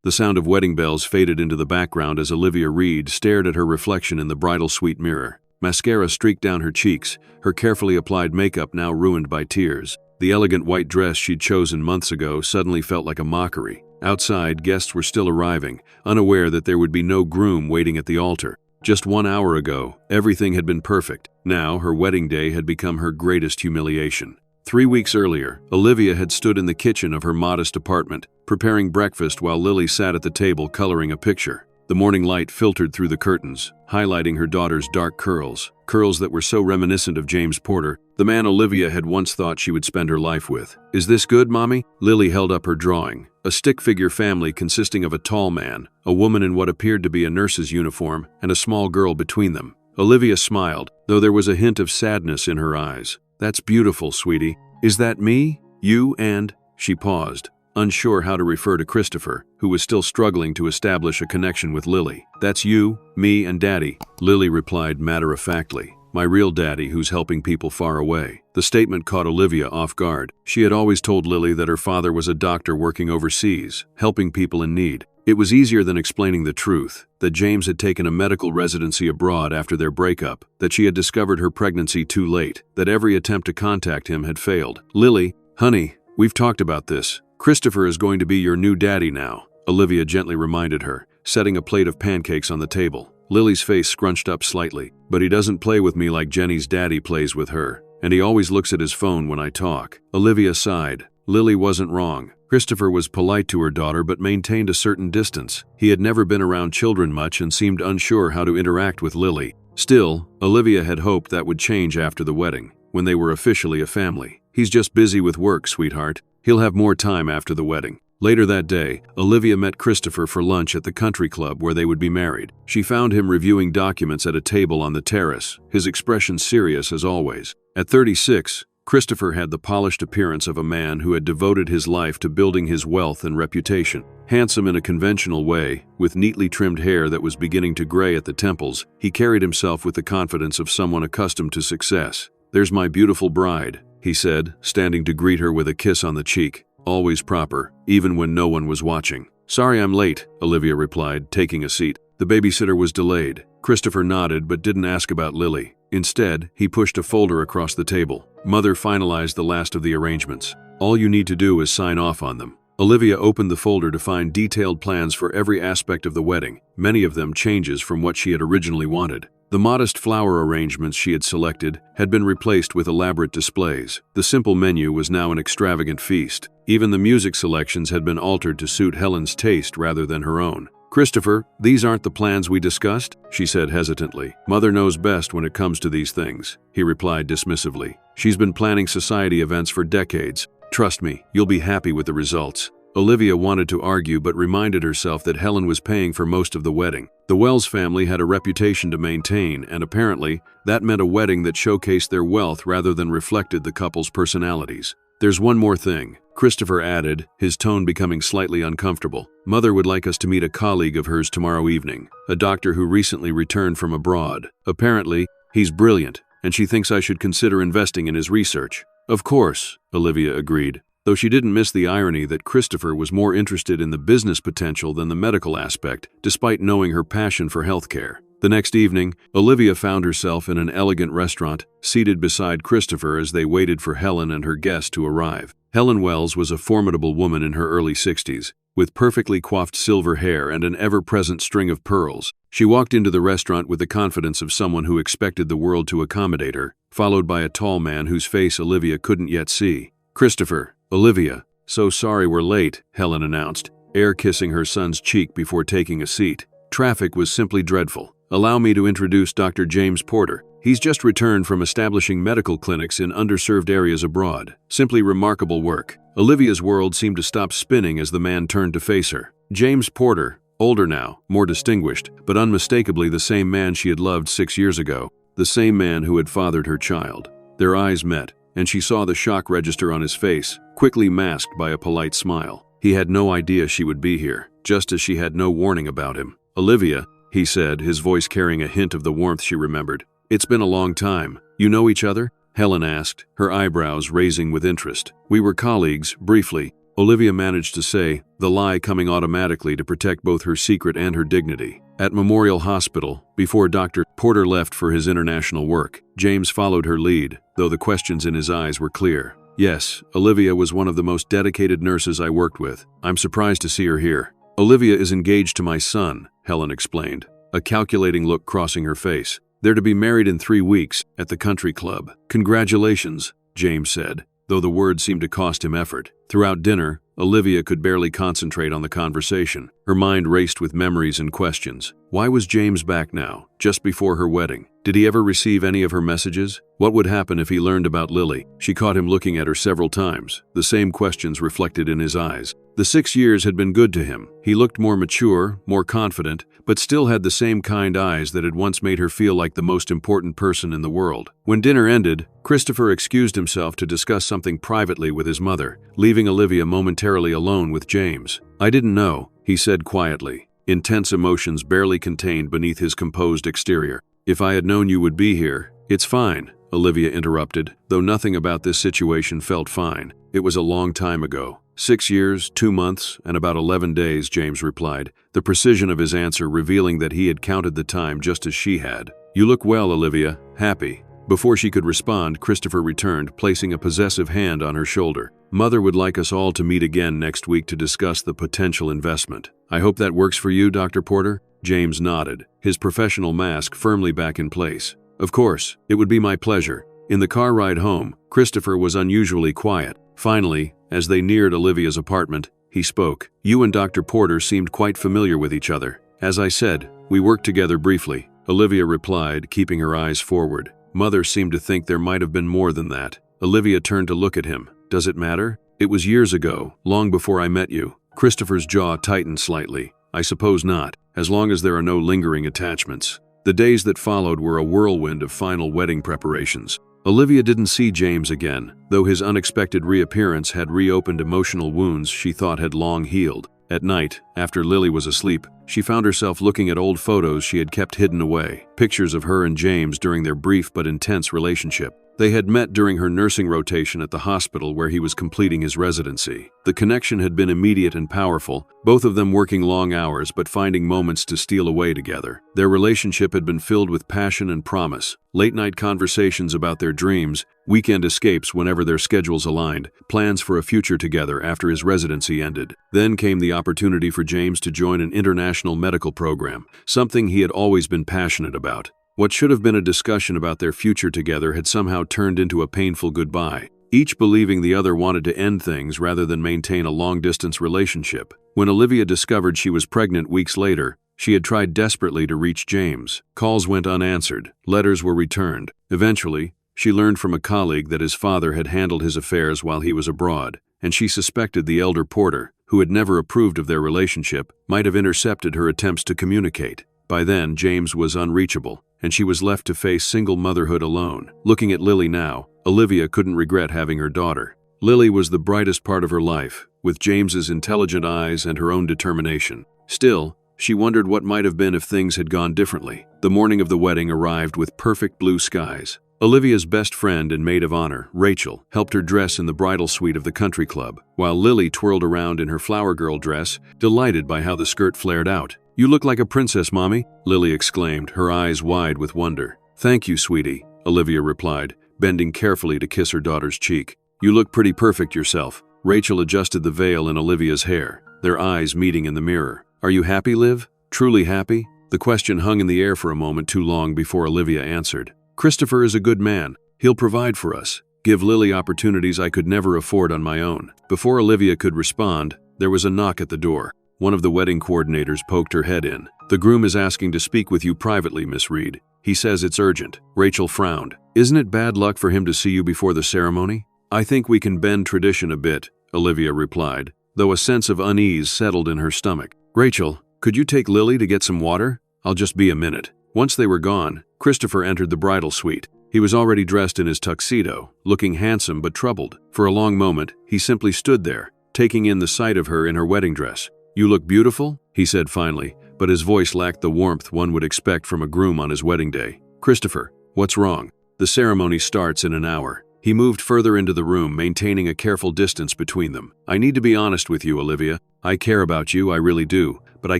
The sound of wedding bells faded into the background as Olivia Reed stared at her reflection in the bridal suite mirror. Mascara streaked down her cheeks, her carefully applied makeup now ruined by tears. The elegant white dress she'd chosen months ago suddenly felt like a mockery. Outside, guests were still arriving, unaware that there would be no groom waiting at the altar. Just 1 hour ago, everything had been perfect. Now, her wedding day had become her greatest humiliation. 3 weeks earlier, Olivia had stood in the kitchen of her modest apartment, preparing breakfast while Lily sat at the table coloring a picture. The morning light filtered through the curtains, highlighting her daughter's dark curls that were so reminiscent of James Porter, the man Olivia had once thought she would spend her life with. "Is this good, Mommy?" Lily held up her drawing, a stick-figure family consisting of a tall man, a woman in what appeared to be a nurse's uniform, and a small girl between them. Olivia smiled, though there was a hint of sadness in her eyes. "That's beautiful, sweetie. Is that me? You and—" She paused, unsure how to refer to Christopher, who was still struggling to establish a connection with Lily. "That's you, me, and Daddy," Lily replied matter-of-factly. "My real daddy who's helping people far away." The statement caught Olivia off guard. She had always told Lily that her father was a doctor working overseas, helping people in need. It was easier than explaining the truth, that James had taken a medical residency abroad after their breakup, that she had discovered her pregnancy too late, that every attempt to contact him had failed. "Lily, honey, we've talked about this. Christopher is going to be your new daddy now," Olivia gently reminded her, setting a plate of pancakes on the table. Lily's face scrunched up slightly. "But he doesn't play with me like Jenny's daddy plays with her, and he always looks at his phone when I talk." Olivia sighed. Lily wasn't wrong. Christopher was polite to her daughter but maintained a certain distance. He had never been around children much and seemed unsure how to interact with Lily. Still, Olivia had hoped that would change after the wedding, when they were officially a family. "He's just busy with work, sweetheart. He'll have more time after the wedding." Later that day, Olivia met Christopher for lunch at the country club where they would be married. She found him reviewing documents at a table on the terrace, his expression serious as always. At 36, Christopher had the polished appearance of a man who had devoted his life to building his wealth and reputation. Handsome in a conventional way, with neatly trimmed hair that was beginning to gray at the temples, he carried himself with the confidence of someone accustomed to success. "There's my beautiful bride," he said, standing to greet her with a kiss on the cheek. Always proper, even when no one was watching. "Sorry I'm late," Olivia replied, taking a seat. The babysitter was delayed. Christopher nodded but didn't ask about Lily. Instead, he pushed a folder across the table. Mother finalized the last of the arrangements. "All you need to do is sign off on them." Olivia opened the folder to find detailed plans for every aspect of the wedding, many of them changes from what she had originally wanted. The modest flower arrangements she had selected had been replaced with elaborate displays. The simple menu was now an extravagant feast. Even the music selections had been altered to suit Helen's taste rather than her own. "Christopher, these aren't the plans we discussed," she said hesitantly. "Mother knows best when it comes to these things," he replied dismissively. "She's been planning society events for decades. Trust me, you'll be happy with the results." Olivia wanted to argue but reminded herself that Helen was paying for most of the wedding. The Wells family had a reputation to maintain, and apparently, that meant a wedding that showcased their wealth rather than reflected the couple's personalities. "There's one more thing," Christopher added, his tone becoming slightly uncomfortable. "Mother would like us to meet a colleague of hers tomorrow evening, a doctor who recently returned from abroad. Apparently, he's brilliant, and she thinks I should consider investing in his research." "Of course," Olivia agreed, though she didn't miss the irony that Christopher was more interested in the business potential than the medical aspect, despite knowing her passion for healthcare. The next evening, Olivia found herself in an elegant restaurant, seated beside Christopher as they waited for Helen and her guest to arrive. Helen Wells was a formidable woman in her early 60s, with perfectly coiffed silver hair and an ever-present string of pearls. She walked into the restaurant with the confidence of someone who expected the world to accommodate her, followed by a tall man whose face Olivia couldn't yet see. "Christopher, Olivia, so sorry we're late," Helen announced, air-kissing her son's cheek before taking a seat. "Traffic was simply dreadful. Allow me to introduce Dr. James Porter. He's just returned from establishing medical clinics in underserved areas abroad. Simply remarkable work." Olivia's world seemed to stop spinning as the man turned to face her. James Porter, older now, more distinguished, but unmistakably the same man she had loved 6 years ago, the same man who had fathered her child. Their eyes met, and she saw the shock register on his face, quickly masked by a polite smile. He had no idea she would be here, just as she had no warning about him. "Olivia," he said, his voice carrying a hint of the warmth she remembered. "It's been a long time. You know each other?" Helen asked, her eyebrows raising with interest. "We were colleagues, briefly." Olivia managed to say, the lie coming automatically to protect both her secret and her dignity. At Memorial Hospital, before Dr. Porter left for his international work, James followed her lead, though the questions in his eyes were clear. Yes, Olivia was one of the most dedicated nurses I worked with. I'm surprised to see her here. Olivia is engaged to my son, Helen explained, a calculating look crossing her face. They're to be married in 3 weeks at the country club. Congratulations, James said, though the words seemed to cost him effort. Throughout dinner, Olivia could barely concentrate on the conversation. Her mind raced with memories and questions. Why was James back now, just before her wedding? Did he ever receive any of her messages? What would happen if he learned about Lily? She caught him looking at her several times, the same questions reflected in his eyes. The 6 years had been good to him. He looked more mature, more confident, but still had the same kind eyes that had once made her feel like the most important person in the world. When dinner ended, Christopher excused himself to discuss something privately with his mother, leaving Olivia momentarily alone with James. I didn't know, he said quietly, intense emotions barely contained beneath his composed exterior. If I had known you would be here. It's fine, Olivia interrupted, though nothing about this situation felt fine. It was a long time ago. 6 years, 2 months, and about 11 days, James replied, the precision of his answer revealing that he had counted the time just as she had. You look well, Olivia. Happy. Before she could respond, Christopher returned, placing a possessive hand on her shoulder. Mother would like us all to meet again next week to discuss the potential investment. I hope that works for you, Dr. Porter? James nodded, his professional mask firmly back in place. Of course, it would be my pleasure. In the car ride home, Christopher was unusually quiet. Finally, as they neared Olivia's apartment, he spoke. You and Dr. Porter seemed quite familiar with each other. As I said, we worked together briefly, Olivia replied, keeping her eyes forward. Mother seemed to think there might have been more than that. Olivia turned to look at him. Does it matter? It was years ago, long before I met you. Christopher's jaw tightened slightly. I suppose not, as long as there are no lingering attachments. The days that followed were a whirlwind of final wedding preparations. Olivia didn't see James again, though his unexpected reappearance had reopened emotional wounds she thought had long healed. At night, after Lily was asleep, she found herself looking at old photos she had kept hidden away, pictures of her and James during their brief but intense relationship. They had met during her nursing rotation at the hospital where he was completing his residency. The connection had been immediate and powerful, both of them working long hours but finding moments to steal away together. Their relationship had been filled with passion and promise, late-night conversations about their dreams, weekend escapes whenever their schedules aligned, plans for a future together after his residency ended. Then came the opportunity for James to join an international medical program, something he had always been passionate about. What should have been a discussion about their future together had somehow turned into a painful goodbye, each believing the other wanted to end things rather than maintain a long-distance relationship. When Olivia discovered she was pregnant weeks later, she had tried desperately to reach James. Calls went unanswered, letters were returned. Eventually, she learned from a colleague that his father had handled his affairs while he was abroad, and she suspected the elder Porter, who had never approved of their relationship, might have intercepted her attempts to communicate. By then, James was unreachable, and she was left to face single motherhood alone. Looking at Lily now, Olivia couldn't regret having her daughter. Lily was the brightest part of her life, with James's intelligent eyes and her own determination. Still, she wondered what might have been if things had gone differently. The morning of the wedding arrived with perfect blue skies. Olivia's best friend and maid of honor, Rachel, helped her dress in the bridal suite of the country club, while Lily twirled around in her flower girl dress, delighted by how the skirt flared out. You look like a princess, Mommy, Lily exclaimed, her eyes wide with wonder. Thank you, sweetie, Olivia replied, bending carefully to kiss her daughter's cheek. You look pretty perfect yourself. Rachel adjusted the veil in Olivia's hair, their eyes meeting in the mirror. Are you happy, Liv? Truly happy? The question hung in the air for a moment too long before Olivia answered. Christopher is a good man. He'll provide for us, give Lily opportunities I could never afford on my own. Before Olivia could respond, there was a knock at the door. One of the wedding coordinators poked her head in. The groom is asking to speak with you privately, Miss Reed. He says it's urgent. Rachel frowned. Isn't it bad luck for him to see you before the ceremony? I think we can bend tradition a bit, Olivia replied, though a sense of unease settled in her stomach. Rachel, could you take Lily to get some water? I'll just be a minute. Once they were gone, Christopher entered the bridal suite. He was already dressed in his tuxedo, looking handsome but troubled. For a long moment, he simply stood there, taking in the sight of her in her wedding dress. You look beautiful, he said finally, but his voice lacked the warmth one would expect from a groom on his wedding day. Christopher, what's wrong? The ceremony starts in an hour. He moved further into the room, maintaining a careful distance between them. "I need to be honest with you, Olivia. I care about you, I really do, but I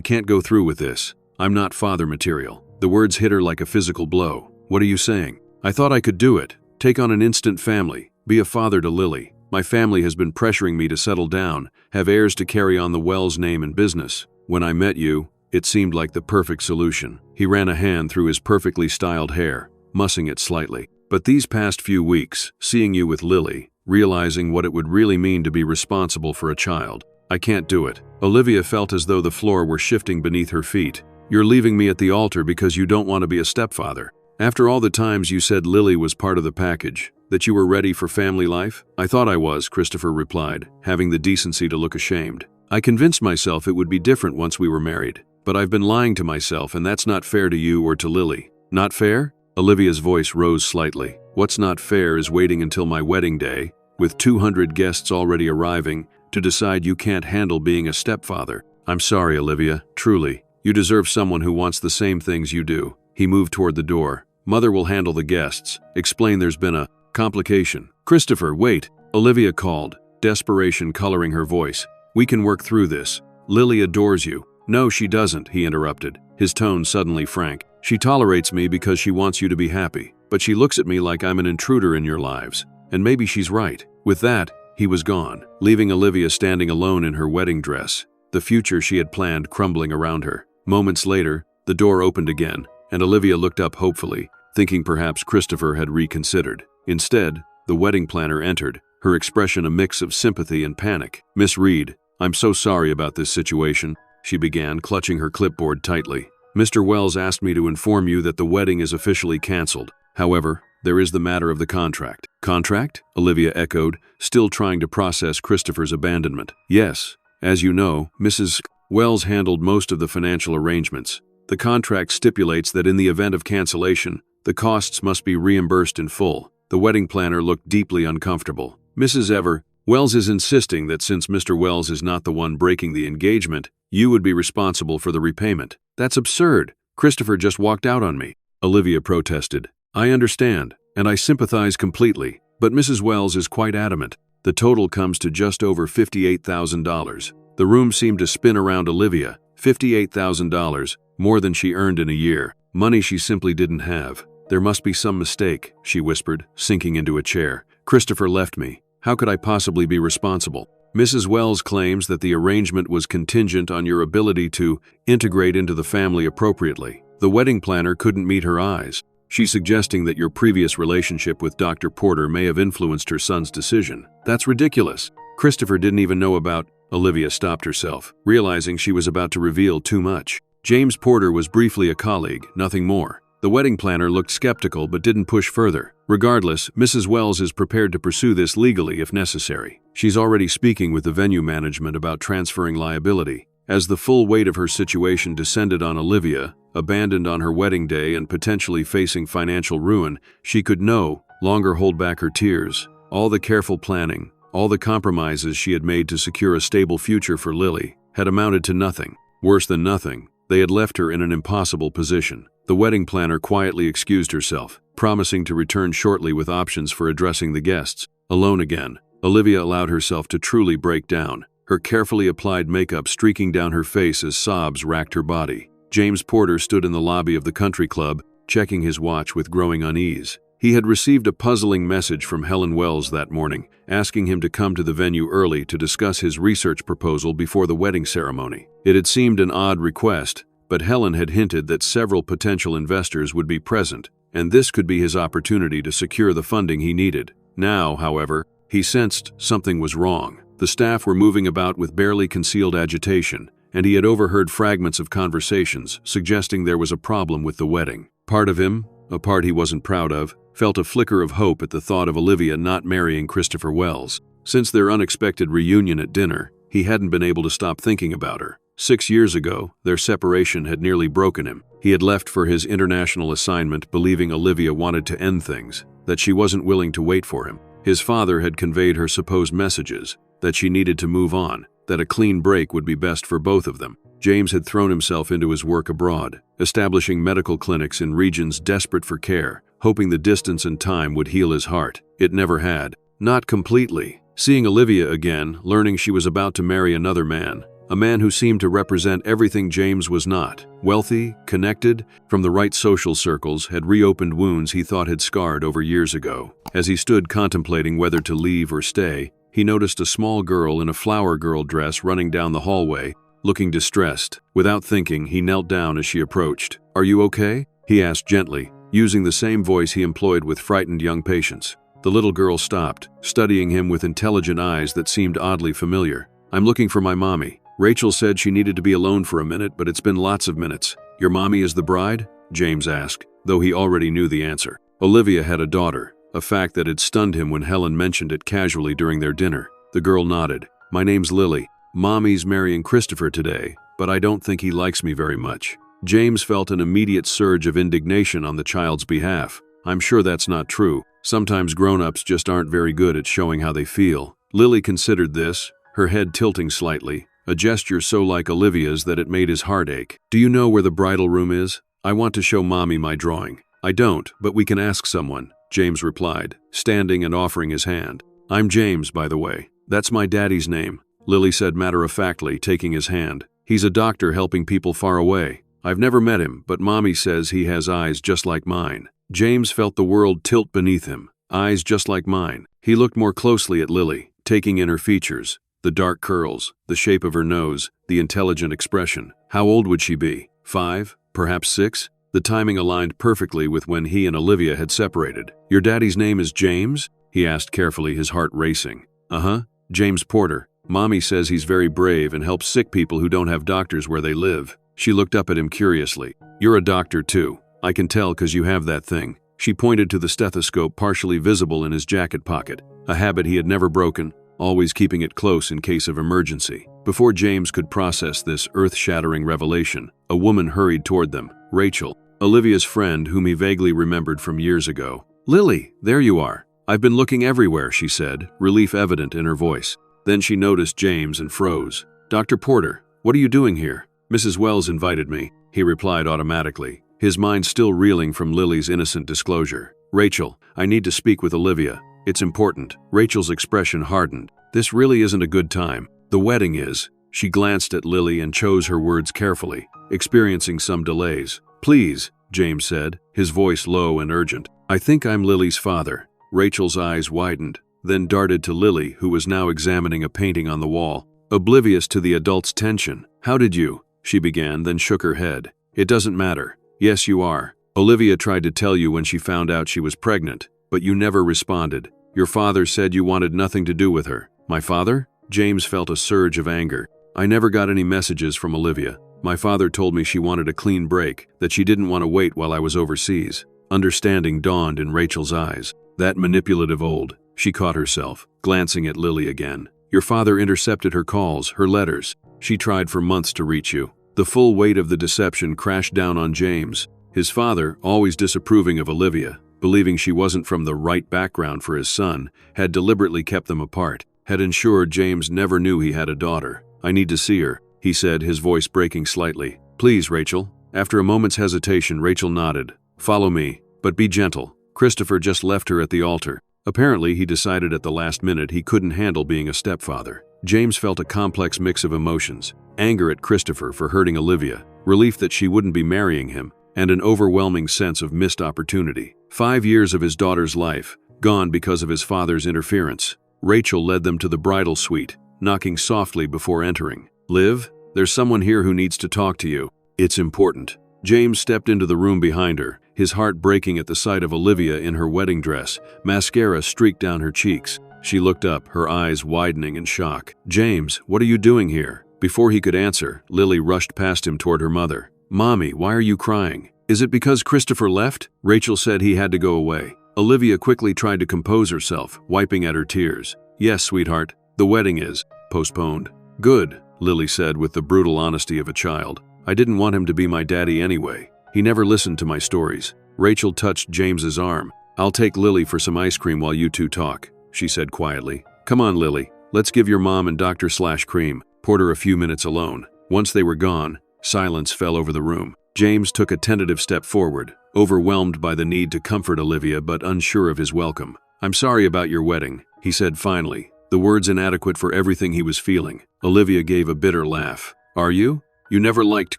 can't go through with this. I'm not father material." The words hit her like a physical blow. "What are you saying?" "I thought I could do it. Take on an instant family. Be a father to Lily. My family has been pressuring me to settle down, have heirs to carry on the Wells name and business. When I met you, it seemed like the perfect solution." He ran a hand through his perfectly styled hair, mussing it slightly. "But these past few weeks, seeing you with Lily, realizing what it would really mean to be responsible for a child, I can't do it." Olivia felt as though the floor were shifting beneath her feet. "You're leaving me at the altar because you don't want to be a stepfather. After all the times you said Lily was part of the package, that you were ready for family life?" "I thought I was," Christopher replied, having the decency to look ashamed. "I convinced myself it would be different once we were married. But I've been lying to myself, and that's not fair to you or to Lily." "Not fair?" Olivia's voice rose slightly. "What's not fair is waiting until my wedding day, with 200 guests already arriving, to decide you can't handle being a stepfather. I'm sorry, Olivia, truly. You deserve someone who wants the same things you do." He moved toward the door. "Mother will handle the guests. Explain there's been a complication." "Christopher, wait," Olivia called, desperation coloring her voice. "We can work through this. Lily adores you." "No, she doesn't," he interrupted, his tone suddenly frank. "She tolerates me because she wants you to be happy, but she looks at me like I'm an intruder in your lives. And maybe she's right." With that, he was gone, leaving Olivia standing alone in her wedding dress, the future she had planned crumbling around her. Moments later, the door opened again, and Olivia looked up hopefully, thinking perhaps Christopher had reconsidered. Instead, the wedding planner entered, her expression a mix of sympathy and panic. "Miss Reed, I'm so sorry about this situation," she began, clutching her clipboard tightly. "Mr. Wells asked me to inform you that the wedding is officially canceled. However, there is the matter of the contract." "Contract?" Olivia echoed, still trying to process Christopher's abandonment. "Yes. As you know, Mrs. Wells handled most of the financial arrangements. The contract stipulates that in the event of cancellation, the costs must be reimbursed in full." The wedding planner looked deeply uncomfortable. "Mrs. Wells is insisting that since Mr. Wells is not the one breaking the engagement, you would be responsible for the repayment." "That's absurd. Christopher just walked out on me," Olivia protested. "I understand, and I sympathize completely, but Mrs. Wells is quite adamant. The total comes to just over $58,000. The room seemed to spin around Olivia. $58,000, more than she earned in a year. Money she simply didn't have. "There must be some mistake," she whispered, sinking into a chair. "Christopher left me. How could I possibly be responsible? Mrs. Wells claims that the arrangement was contingent on your ability to integrate into the family appropriately." The wedding planner couldn't meet her eyes. "She's suggesting that your previous relationship with Dr. Porter may have influenced her son's decision. That's ridiculous. Christopher didn't even know about—" Olivia stopped herself, realizing she was about to reveal too much. "James Porter was briefly a colleague, nothing more." The wedding planner looked skeptical but didn't push further. "Regardless, Mrs. Wells is prepared to pursue this legally if necessary. She's already speaking with the venue management about transferring liability." As the full weight of her situation descended on Olivia, abandoned on her wedding day and potentially facing financial ruin, she could no longer hold back her tears. All the careful planning, all the compromises she had made to secure a stable future for Lily, had amounted to nothing. Worse than nothing, they had left her in an impossible position. The wedding planner quietly excused herself, promising to return shortly with options for addressing the guests. Alone again, Olivia allowed herself to truly break down, her carefully applied makeup streaking down her face as sobs racked her body. James Porter stood in the lobby of the country club, checking his watch with growing unease. He had received a puzzling message from Helen Wells that morning, asking him to come to the venue early to discuss his research proposal before the wedding ceremony. It had seemed an odd request, but Helen had hinted that several potential investors would be present, and this could be his opportunity to secure the funding he needed. Now, however, he sensed something was wrong. The staff were moving about with barely concealed agitation, and he had overheard fragments of conversations suggesting there was a problem with the wedding. Part of him, a part he wasn't proud of, felt a flicker of hope at the thought of Olivia not marrying Christopher Wells. Since their unexpected reunion at dinner, he hadn't been able to stop thinking about her. 6 years ago, their separation had nearly broken him. He had left for his international assignment believing Olivia wanted to end things, that she wasn't willing to wait for him. His father had conveyed her supposed messages, that she needed to move on, that a clean break would be best for both of them. James had thrown himself into his work abroad, establishing medical clinics in regions desperate for care, hoping the distance and time would heal his heart. It never had. Not completely. Seeing Olivia again, learning she was about to marry another man, a man who seemed to represent everything James was not. Wealthy, connected, from the right social circles, had reopened wounds he thought had scarred over years ago. As he stood contemplating whether to leave or stay, he noticed a small girl in a flower girl dress running down the hallway, looking distressed. Without thinking, he knelt down as she approached. "Are you okay?" he asked gently, using the same voice he employed with frightened young patients. The little girl stopped, studying him with intelligent eyes that seemed oddly familiar. "I'm looking for my mommy. Rachel said she needed to be alone for a minute, but it's been lots of minutes." "Your mommy is the bride?" James asked, though he already knew the answer. Olivia had a daughter, a fact that had stunned him when Helen mentioned it casually during their dinner. The girl nodded. "My name's Lily. Mommy's marrying Christopher today, but I don't think he likes me very much." James felt an immediate surge of indignation on the child's behalf. "I'm sure that's not true. Sometimes grown-ups just aren't very good at showing how they feel." Lily considered this, her head tilting slightly, a gesture so like Olivia's that it made his heart ache. "Do you know where the bridal room is? I want to show Mommy my drawing." "I don't, but we can ask someone," James replied, standing and offering his hand. "I'm James, by the way. That's my daddy's name," Lily said matter-of-factly, taking his hand. "He's a doctor helping people far away. I've never met him, but Mommy says he has eyes just like mine." James felt the world tilt beneath him. Eyes just like mine. He looked more closely at Lily, taking in her features, the dark curls, the shape of her nose, the intelligent expression. How old would she be? 5? Perhaps 6? The timing aligned perfectly with when he and Olivia had separated. "Your daddy's name is James?" he asked carefully, his heart racing. "Uh-huh. James Porter. Mommy says he's very brave and helps sick people who don't have doctors where they live." She looked up at him curiously. "You're a doctor too. I can tell 'cause you have that thing." She pointed to the stethoscope partially visible in his jacket pocket, a habit he had never broken, always keeping it close in case of emergency. Before James could process this earth-shattering revelation, a woman hurried toward them. Rachel, Olivia's friend whom he vaguely remembered from years ago. "Lily, there you are. I've been looking everywhere," she said, relief evident in her voice. Then she noticed James and froze. "Dr. Porter, what are you doing here?" "Mrs. Wells invited me," he replied automatically, his mind still reeling from Lily's innocent disclosure. "Rachel, I need to speak with Olivia. It's important." Rachel's expression hardened. "This really isn't a good time. The wedding is." She glanced at Lily and chose her words carefully, experiencing some delays. "Please," James said, his voice low and urgent. "I think I'm Lily's father." Rachel's eyes widened, then darted to Lily, who was now examining a painting on the wall, oblivious to the adult's tension. "How did you?" she began, then shook her head. "It doesn't matter. Yes, you are. Olivia tried to tell you when she found out she was pregnant, but you never responded. Your father said you wanted nothing to do with her." "My father?" James felt a surge of anger. "I never got any messages from Olivia. My father told me she wanted a clean break, that she didn't want to wait while I was overseas." Understanding dawned in Rachel's eyes. That manipulative old. She caught herself, glancing at Lily again. "Your father intercepted her calls, her letters. She tried for months to reach you." The full weight of the deception crashed down on James. His father, always disapproving of Olivia, believing she wasn't from the right background for his son, had deliberately kept them apart, had ensured James never knew he had a daughter. "I need to see her," he said, his voice breaking slightly. "Please, Rachel." After a moment's hesitation, Rachel nodded. "Follow me, but be gentle. Christopher just left her at the altar." Apparently, he decided at the last minute he couldn't handle being a stepfather. James felt a complex mix of emotions: anger at Christopher for hurting Olivia, relief that she wouldn't be marrying him, and an overwhelming sense of missed opportunity. 5 years of his daughter's life, gone because of his father's interference. Rachel led them to the bridal suite, knocking softly before entering. "Liv, there's someone here who needs to talk to you. It's important." James stepped into the room behind her, his heart breaking at the sight of Olivia in her wedding dress, mascara streaked down her cheeks. She looked up, her eyes widening in shock. "James, what are you doing here?" Before he could answer, Lily rushed past him toward her mother. "Mommy, why are you crying? Is it because Christopher left?" Rachel said he had to go away. Olivia quickly tried to compose herself, wiping at her tears. "Yes, sweetheart, the wedding is postponed." "Good," Lily said with the brutal honesty of a child. "I didn't want him to be my daddy anyway. He never listened to my stories." Rachel touched James's arm. "I'll take Lily for some ice cream while you two talk," she said quietly. "Come on, Lily. Let's give your mom and Dr./Cream Porter a few minutes alone." Once they were gone, silence fell over the room. James took a tentative step forward, overwhelmed by the need to comfort Olivia but unsure of his welcome. "I'm sorry about your wedding," he said finally, the words inadequate for everything he was feeling. Olivia gave a bitter laugh. "Are you? You never liked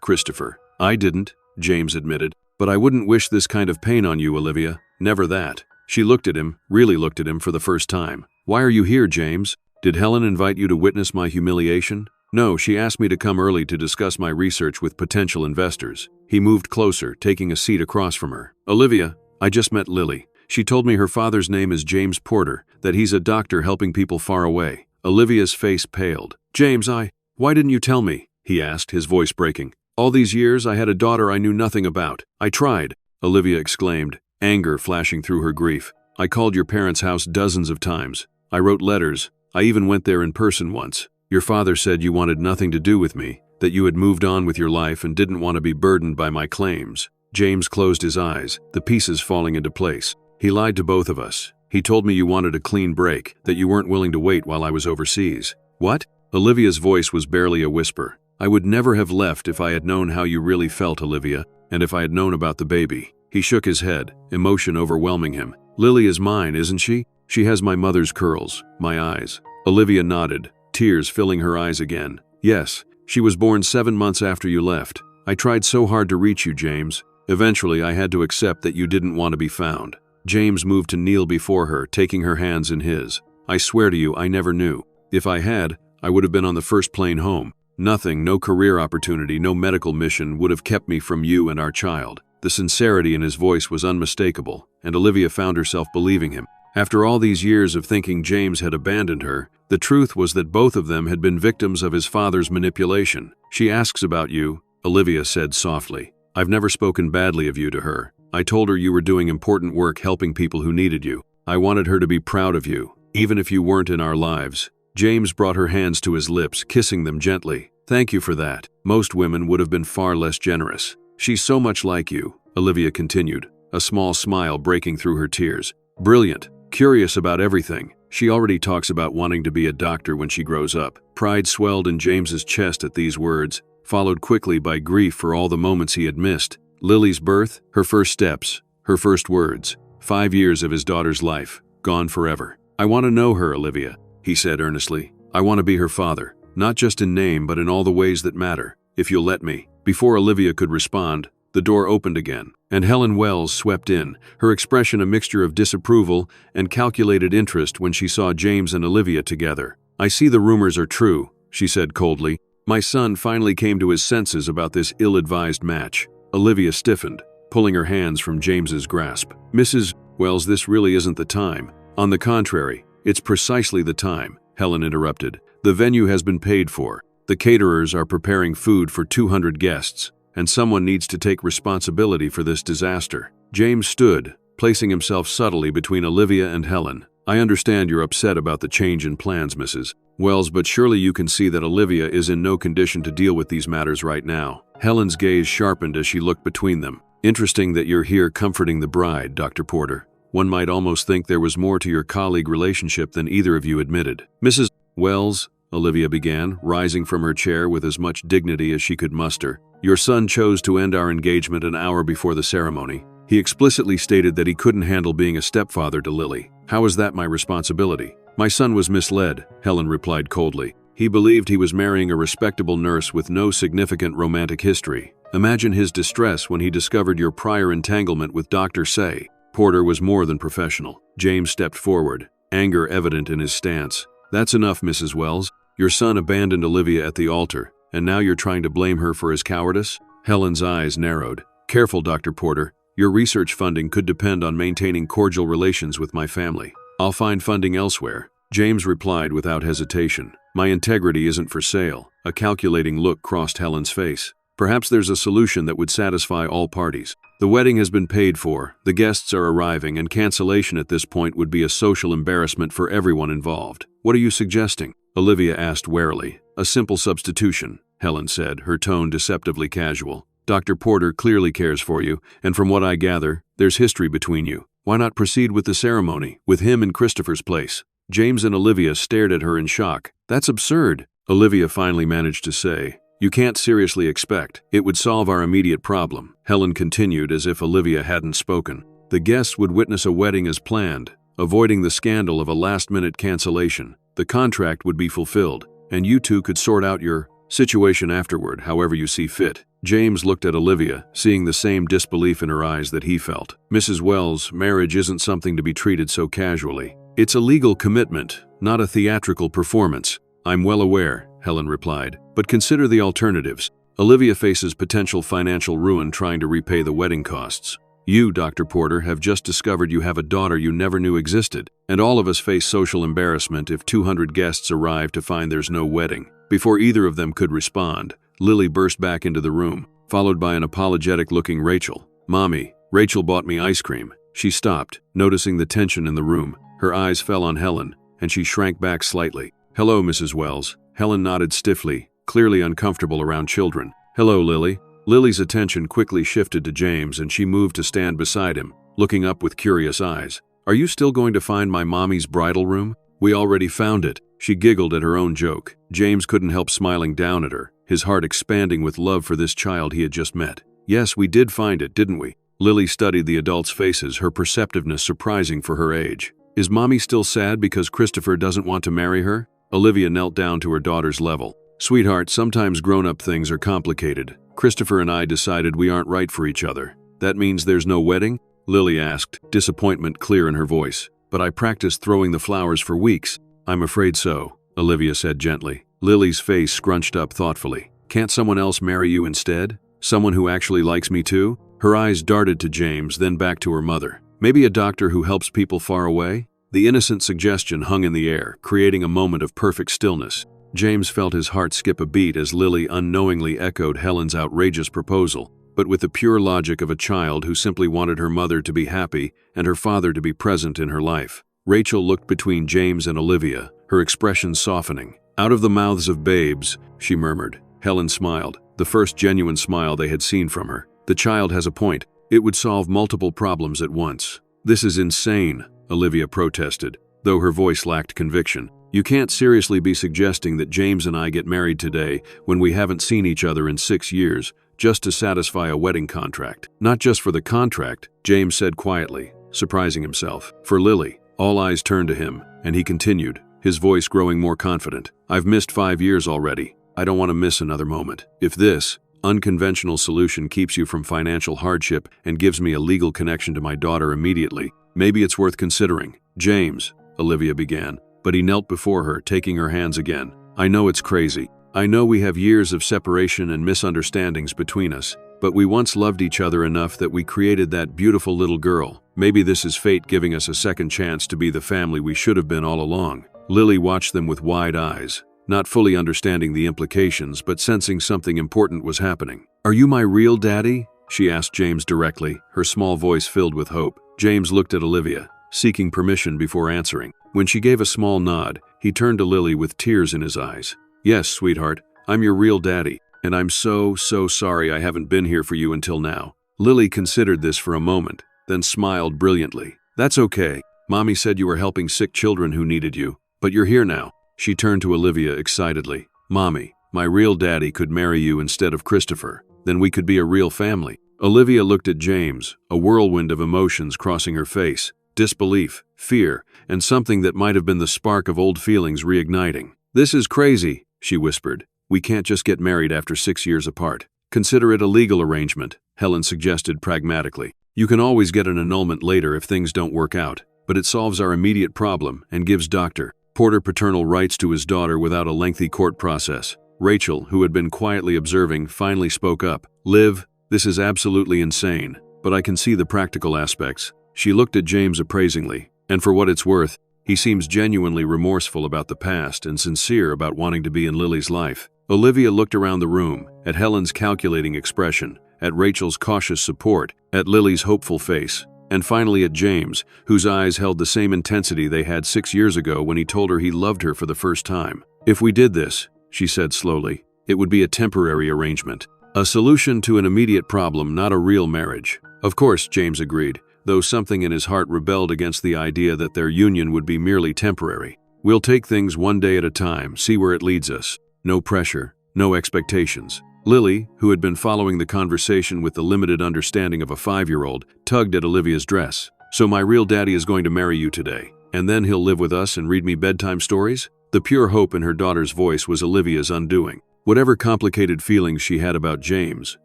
Christopher." "I didn't," James admitted. "But I wouldn't wish this kind of pain on you, Olivia. Never that." She looked at him, really looked at him for the first time. "Why are you here, James? Did Helen invite you to witness my humiliation?" "No, she asked me to come early to discuss my research with potential investors." He moved closer, taking a seat across from her. "Olivia, I just met Lily. She told me her father's name is James Porter, that he's a doctor helping people far away." Olivia's face paled. "James, why didn't you tell me?" he asked, his voice breaking. "All these years I had a daughter I knew nothing about. I tried," Olivia exclaimed, anger flashing through her grief. "I called your parents' house dozens of times. I wrote letters. I even went there in person once. Your father said you wanted nothing to do with me, that you had moved on with your life and didn't want to be burdened by my claims." James closed his eyes, the pieces falling into place. "He lied to both of us. He told me you wanted a clean break, that you weren't willing to wait while I was overseas." "What?" Olivia's voice was barely a whisper. "I would never have left if I had known how you really felt, Olivia, and if I had known about the baby." He shook his head, emotion overwhelming him. "Lily is mine, isn't she? She has my mother's curls, my eyes." Olivia nodded, tears filling her eyes again. "Yes, she was born 7 months after you left. I tried so hard to reach you, James. Eventually, I had to accept that you didn't want to be found." James moved to kneel before her, taking her hands in his. "I swear to you, I never knew. If I had, I would have been on the first plane home. Nothing, no career opportunity, no medical mission would have kept me from you and our child." The sincerity in his voice was unmistakable, and Olivia found herself believing him. After all these years of thinking James had abandoned her, the truth was that both of them had been victims of his father's manipulation. "She asks about you," Olivia said softly. "I've never spoken badly of you to her. I told her you were doing important work helping people who needed you. I wanted her to be proud of you, even if you weren't in our lives." James brought her hands to his lips, kissing them gently. "Thank you for that. Most women would have been far less generous." "She's so much like you," Olivia continued, a small smile breaking through her tears. "Brilliant, curious about everything. She already talks about wanting to be a doctor when she grows up." Pride swelled in James's chest at these words, followed quickly by grief for all the moments he had missed. Lily's birth, her first steps, her first words, 5 years of his daughter's life, gone forever. "I want to know her, Olivia," he said earnestly. "I want to be her father, not just in name but in all the ways that matter, if you'll let me." Before Olivia could respond, the door opened again, and Helen Wells swept in, her expression a mixture of disapproval and calculated interest when she saw James and Olivia together. "I see the rumors are true," she said coldly. "My son finally came to his senses about this ill-advised match." Olivia stiffened, pulling her hands from James's grasp. "Mrs. Wells, this really isn't the time. On the contrary, it's precisely the time," Helen interrupted. "The venue has been paid for. The caterers are preparing food for 200 guests, and someone needs to take responsibility for this disaster." James stood, placing himself subtly between Olivia and Helen. "I understand you're upset about the change in plans, Mrs. Wells, but surely you can see that Olivia is in no condition to deal with these matters right now." Helen's gaze sharpened as she looked between them. "Interesting that you're here comforting the bride, Dr. Porter. One might almost think there was more to your colleague relationship than either of you admitted." "Mrs. Wells," Olivia began, rising from her chair with as much dignity as she could muster, "your son chose to end our engagement an hour before the ceremony. He explicitly stated that he couldn't handle being a stepfather to Lily. How is that my responsibility?" "My son was misled," Helen replied coldly. "He believed he was marrying a respectable nurse with no significant romantic history. Imagine his distress when he discovered your prior entanglement with Dr. Say." Porter was more than professional. James stepped forward, anger evident in his stance. "That's enough, Mrs. Wells. Your son abandoned Olivia at the altar, and now you're trying to blame her for his cowardice?" Helen's eyes narrowed. "Careful, Dr. Porter. Your research funding could depend on maintaining cordial relations with my family. I'll find funding elsewhere." James replied without hesitation. "My integrity isn't for sale." A calculating look crossed Helen's face. "Perhaps there's a solution that would satisfy all parties. The wedding has been paid for, the guests are arriving, and cancellation at this point would be a social embarrassment for everyone involved. What are you suggesting?" Olivia asked warily. "A simple substitution," Helen said, her tone deceptively casual. "Dr. Porter clearly cares for you, and from what I gather, there's history between you. Why not proceed with the ceremony, with him in Christopher's place?" James and Olivia stared at her in shock. "That's absurd," Olivia finally managed to say. You can't seriously expect. It would solve our immediate problem. Helen continued as if Olivia hadn't spoken. The guests would witness a wedding as planned, avoiding the scandal of a last-minute cancellation. The contract would be fulfilled, and you two could sort out your situation afterward, however you see fit. James looked at Olivia, seeing the same disbelief in her eyes that he felt. Mrs. Wells, marriage isn't something to be treated so casually. It's a legal commitment, not a theatrical performance. I'm well aware, Helen replied, but consider the alternatives. Olivia faces potential financial ruin trying to repay the wedding costs. You, Dr. Porter, have just discovered you have a daughter you never knew existed, and all of us face social embarrassment if 200 guests arrive to find there's no wedding. Before either of them could respond, Lily burst back into the room, followed by an apologetic-looking Rachel. Mommy, Rachel bought me ice cream. She stopped, noticing the tension in the room. Her eyes fell on Helen, and she shrank back slightly. Hello, Mrs. Wells. Helen nodded stiffly, clearly uncomfortable around children. Hello, Lily. Lily's attention quickly shifted to James, and she moved to stand beside him, looking up with curious eyes. Are you still going to find my mommy's bridal room? We already found it. She giggled at her own joke. James couldn't help smiling down at her, his heart expanding with love for this child he had just met. Yes, we did find it, didn't we? Lily studied the adults' faces, her perceptiveness surprising for her age. Is Mommy still sad because Christopher doesn't want to marry her? Olivia knelt down to her daughter's level. Sweetheart, sometimes grown-up things are complicated. Christopher and I decided we aren't right for each other. That means there's no wedding? Lily asked, disappointment clear in her voice. But I practiced throwing the flowers for weeks. I'm afraid so, Olivia said gently. Lily's face scrunched up thoughtfully. Can't someone else marry you instead? Someone who actually likes me too? Her eyes darted to James, then back to her mother. Maybe a doctor who helps people far away? The innocent suggestion hung in the air, creating a moment of perfect stillness. James felt his heart skip a beat as Lily unknowingly echoed Helen's outrageous proposal, but with the pure logic of a child who simply wanted her mother to be happy and her father to be present in her life. Rachel looked between James and Olivia, her expression softening. Out of the mouths of babes, she murmured. Helen smiled, the first genuine smile they had seen from her. The child has a point. It would solve multiple problems at once. This is insane, Olivia protested, though her voice lacked conviction. You can't seriously be suggesting that James and I get married today when we haven't seen each other in 6 years, just to satisfy a wedding contract. Not just for the contract, James said quietly, surprising himself. For Lily, all eyes turned to him, and he continued, his voice growing more confident. I've missed 5 years already. I don't want to miss another moment. If this unconventional solution keeps you from financial hardship and gives me a legal connection to my daughter immediately, maybe it's worth considering. James, Olivia began, but he knelt before her, taking her hands again. I know it's crazy. I know we have years of separation and misunderstandings between us, but we once loved each other enough that we created that beautiful little girl. Maybe this is fate giving us a second chance to be the family we should have been all along. Lily watched them with wide eyes, not fully understanding the implications, but sensing something important was happening. Are you my real daddy? She asked James directly, her small voice filled with hope. James looked at Olivia, seeking permission before answering. When she gave a small nod, he turned to Lily with tears in his eyes. Yes, sweetheart, I'm your real daddy, and I'm so sorry I haven't been here for you until now. Lily considered this for a moment, then smiled brilliantly. That's okay. Mommy said you were helping sick children who needed you, but you're here now. She turned to Olivia excitedly. Mommy, my real daddy could marry you instead of Christopher. Then we could be a real family. Olivia looked at James, a whirlwind of emotions crossing her face. Disbelief, fear, and something that might have been the spark of old feelings reigniting. This is crazy, she whispered. We can't just get married after 6 years apart. Consider it a legal arrangement, Helen suggested pragmatically. You can always get an annulment later if things don't work out, but it solves our immediate problem and gives Dr. Porter paternal rights to his daughter without a lengthy court process. Rachel, who had been quietly observing, finally spoke up. Liv, this is absolutely insane, but I can see the practical aspects. She looked at James appraisingly, and for what it's worth, he seems genuinely remorseful about the past and sincere about wanting to be in Lily's life. Olivia looked around the room, at Helen's calculating expression, at Rachel's cautious support, at Lily's hopeful face, and finally at James, whose eyes held the same intensity they had 6 years ago when he told her he loved her for the first time. If we did this, she said slowly, it would be a temporary arrangement. A solution to an immediate problem, not a real marriage. Of course, James agreed, though something in his heart rebelled against the idea that their union would be merely temporary. We'll take things one day at a time, see where it leads us. No pressure, no expectations. Lily, who had been following the conversation with the limited understanding of a 5-year-old, tugged at Olivia's dress. "So my real daddy is going to marry you today, and then he'll live with us and read me bedtime stories?" The pure hope in her daughter's voice was Olivia's undoing. Whatever complicated feelings she had about James,